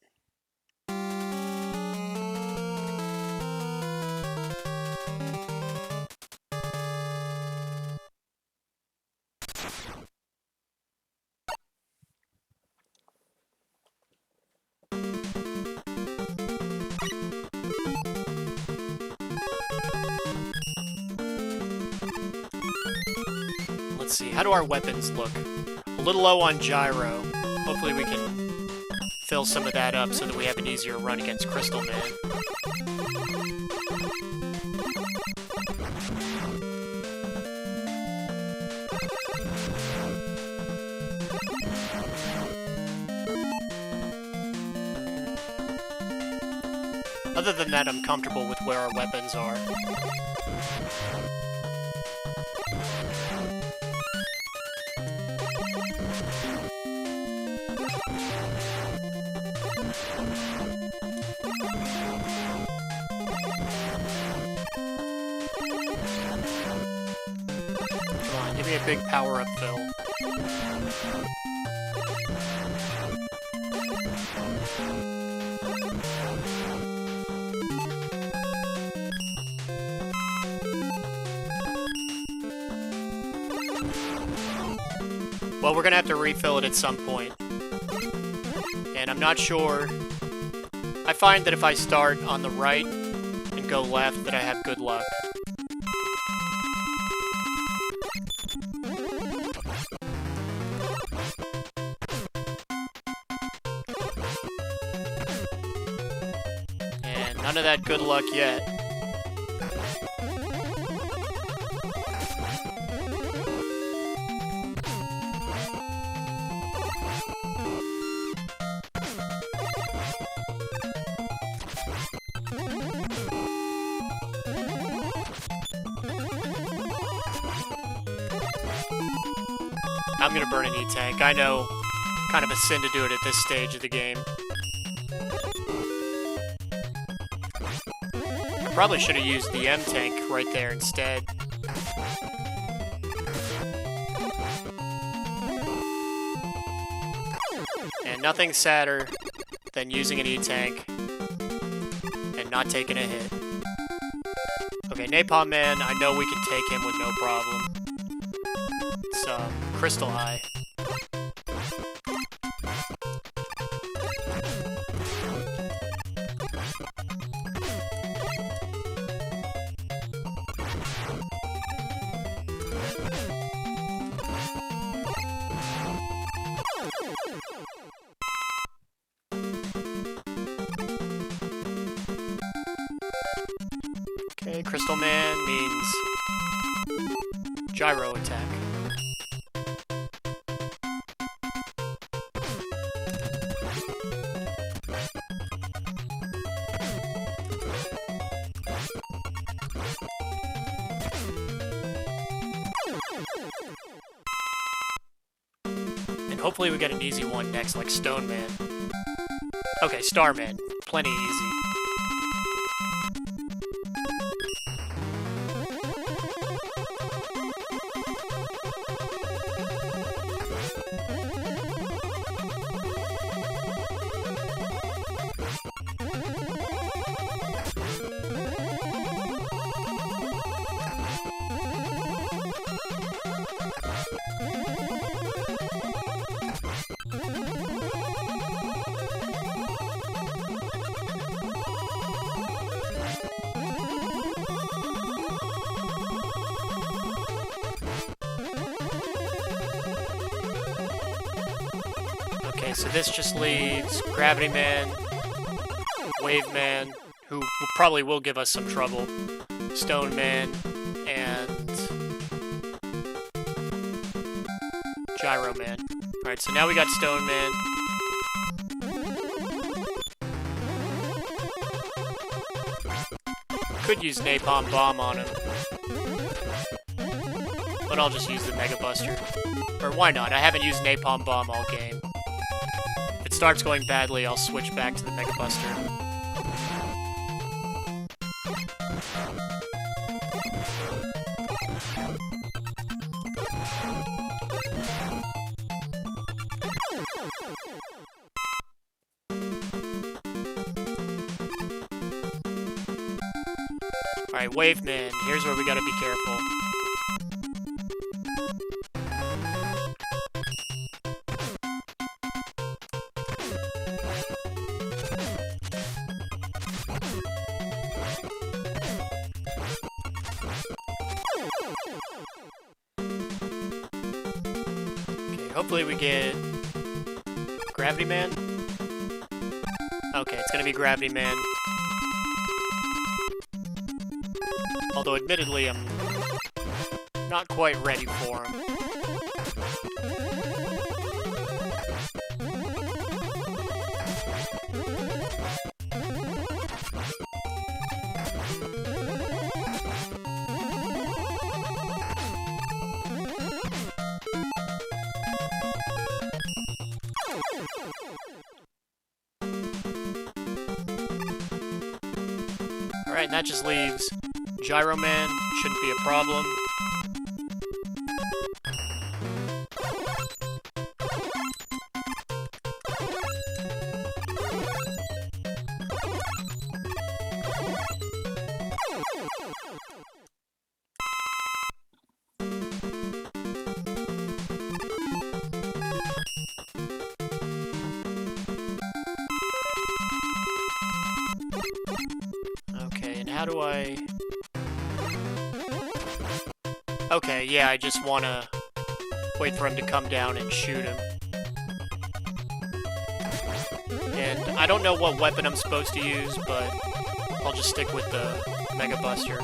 let's see. How do our weapons look? A little low on gyro. Hopefully we can fill some of that up so that we have an easier run against Crystal Man. Other than that, I'm comfortable with where our weapons are. Come on, give me a big power-up fill. Well, we're gonna have to refill it at some point. And I'm not sure... I find that if I start on the right and go left, that I have good luck. And none of that good luck yet. I'm gonna burn an E-Tank. I know, kind of a sin to do it at this stage of the game. I probably should have used the M-Tank right there instead. And nothing sadder than using an E-Tank and not taking a hit. Okay, Napalm Man, I know we can take him with no problem. Crystal Eye. Okay, Crystal Man means gyro attack. Hopefully we get an easy one next, like Stoneman. Okay, Starman. Plenty easy. So this just leaves Gravity Man, Wave Man, who probably will give us some trouble, Stone Man, and GyroMan. Alright, so now we got Stone Man. Could use Napalm Bomb on him. But I'll just use the MegaBuster. Or why not? I haven't used Napalm Bomb all game. If it starts going badly, I'll switch back to the MegaBuster. Alright, Wave Man, here's where we gotta be careful. hopefully we get Gravity Man. Okay, it's gonna be Gravity Man. Although, admittedly, I'm not quite ready for him. Alright, and that just leaves GyroMan. Shouldn't be a problem. Okay, and how do I... Okay, yeah, I just want to wait for him to come down and shoot him. And I don't know what weapon I'm supposed to use, but I'll just stick with the MegaBuster.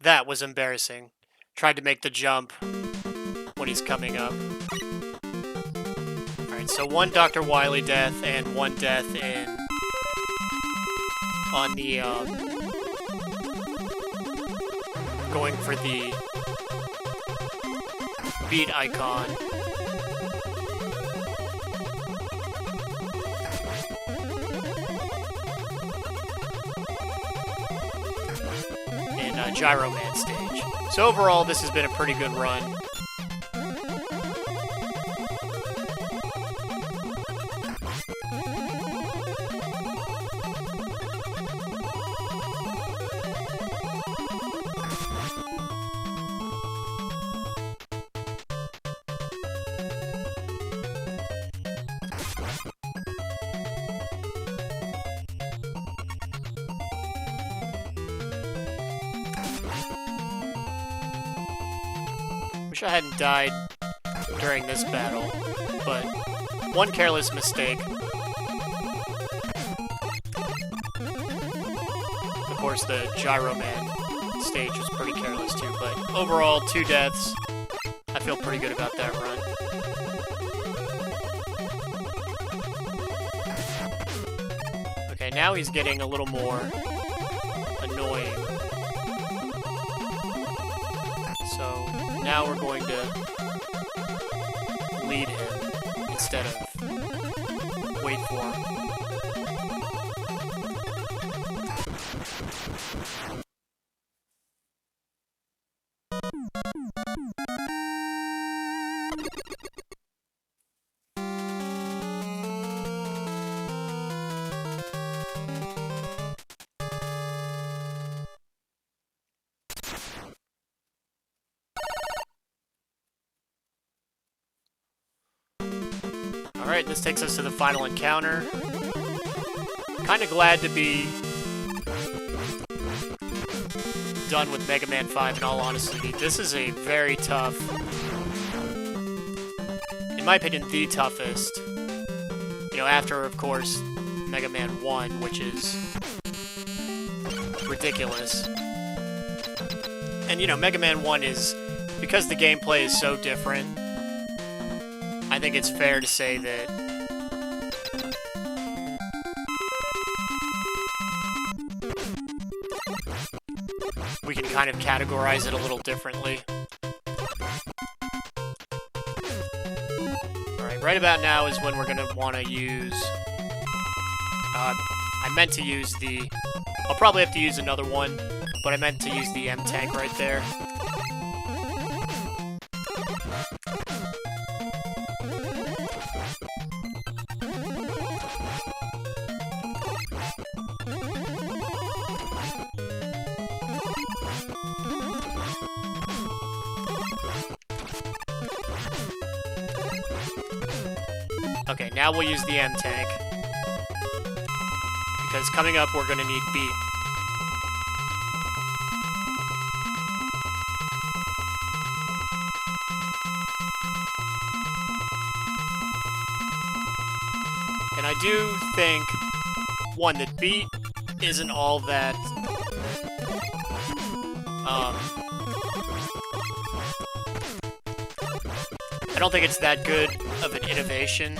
That was embarrassing. Tried to make the jump when he's coming up. Alright, so one Dr. Wiley death and one death on the, going for the beat icon. GyroMan stage. So overall, this has been a pretty good run. Wish I hadn't died during this battle, but one careless mistake. Of course, the GyroMan stage was pretty careless too, but overall, 2 deaths. I feel pretty good about that run. Okay, now he's getting a little more annoying. So now we're going to lead him instead of wait for him. Alright, this takes us to the final encounter. Kinda glad to be done with Mega Man 5, in all honesty. This is a very tough, in my opinion, the toughest. You know, after, of course, Mega Man 1, which is ridiculous. And, you know, Mega Man 1 is, because the gameplay is so different, I think it's fair to say that we can kind of categorize it a little differently. Alright, right about now is when we're going to want to use... I meant to use the... I'll probably have to use another one, but I meant to use the M-Tank right there. Okay, now we'll use the M tank. Because coming up, we're gonna need beat. And I do think, one, that beat isn't all that... I don't think it's that good of an innovation.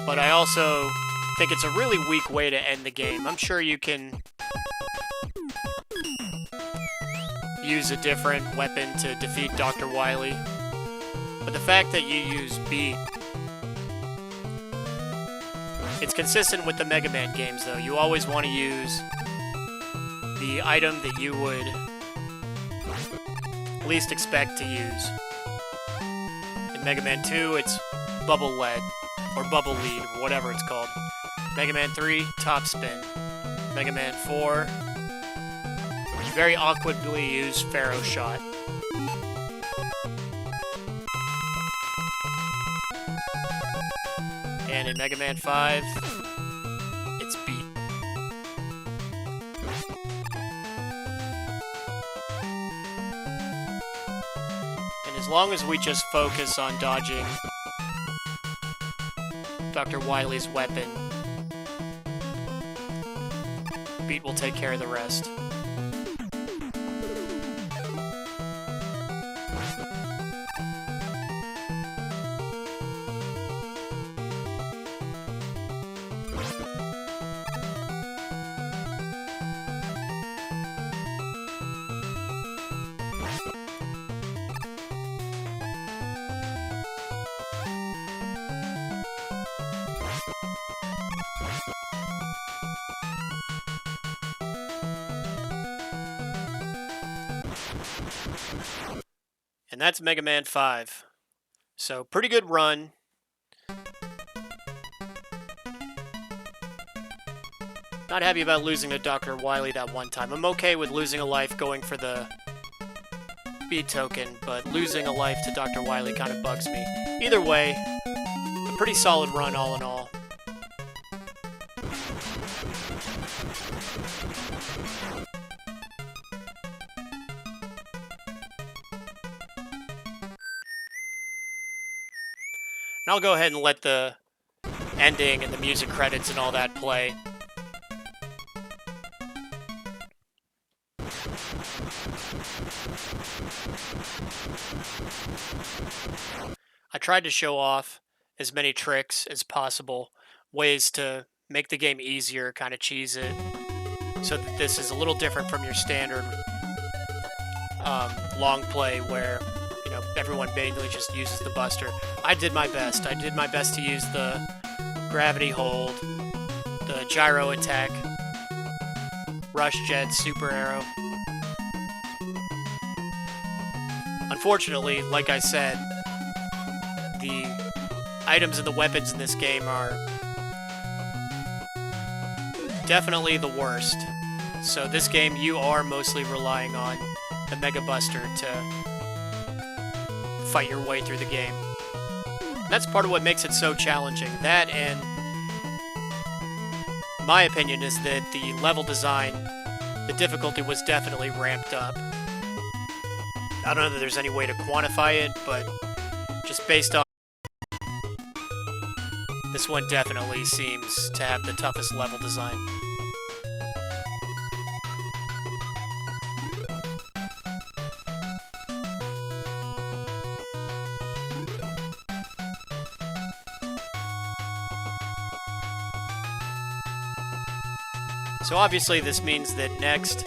But I also think it's a really weak way to end the game. I'm sure you can use a different weapon to defeat Dr. Wiley. But the fact that you use beat... It's consistent with the Mega Man games, though. You always want to use the item that you would least expect to use. In Mega Man 2, it's Bubble Lead, or Bubble Lead, or whatever it's called. Mega Man 3, Top Spin. Mega Man 4, you very awkwardly use Pharaoh Shot. And in Mega Man 5, it's beat. And as long as we just focus on dodging Dr. Wiley's weapon, beat will take care of the rest. And that's Mega Man 5. So, pretty good run. Not happy about losing to Dr. Wiley that one time. I'm okay with losing a life going for the beat token, but losing a life to Dr. Wiley kind of bugs me. Either way, a pretty solid run all in all. And I'll go ahead and let the ending and the music credits and all that play. I tried to show off as many tricks as possible, ways to make the game easier, kind of cheese it, so that this is a little different from your standard long play where, you know, everyone basically just uses the Buster. I did my best. I did my best to use the gravity hold, the gyro attack, RushJet, super arrow. Unfortunately, like I said, the items and the weapons in this game are definitely the worst. So this game, you are mostly relying on the MegaBuster to fight your way through the game. That's part of what makes it so challenging. That, and my opinion is that the level design, the difficulty was definitely ramped up. I don't know that there's any way to quantify it, but just based on this one definitely seems to have the toughest level design. So obviously this means that next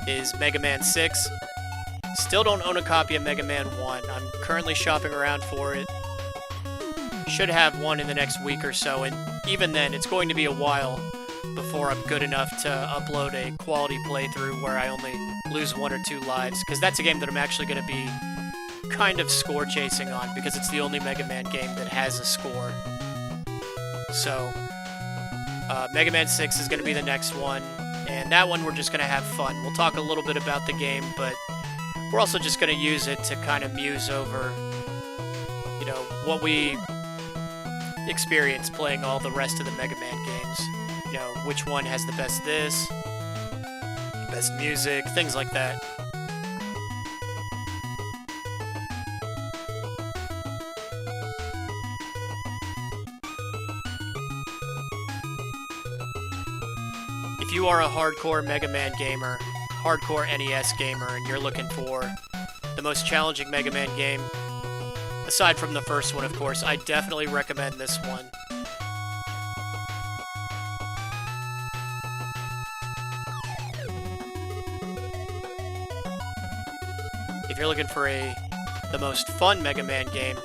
is Mega Man 6. Still don't own a copy of Mega Man 1. I'm currently shopping around for it. Should have one in the next week or so, and even then, it's going to be a while before I'm good enough to upload a quality playthrough where I only lose 1 or 2 lives, because that's a game that I'm actually going to be kind of score chasing on, because it's the only Mega Man game that has a score. So, Mega Man 6 is going to be the next one. And that one we're just going to have fun. We'll talk a little bit about the game, but we're also just going to use it to kind of muse over, you know, what we experience playing all the rest of the Mega Man games. You know, which one has the best this, best music, things like that. If you are a hardcore Mega Man gamer, hardcore NES gamer, and you're looking for the most challenging Mega Man game, aside from the first one, of course, I definitely recommend this one. If you're looking for the most fun Mega Man game,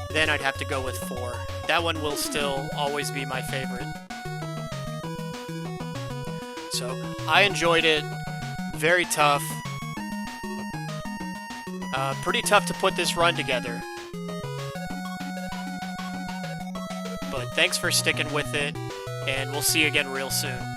then I'd have to go with 4. That one will still always be my favorite. So, I enjoyed it. Very tough. Pretty tough to put this run together. But thanks for sticking with it, and we'll see you again real soon.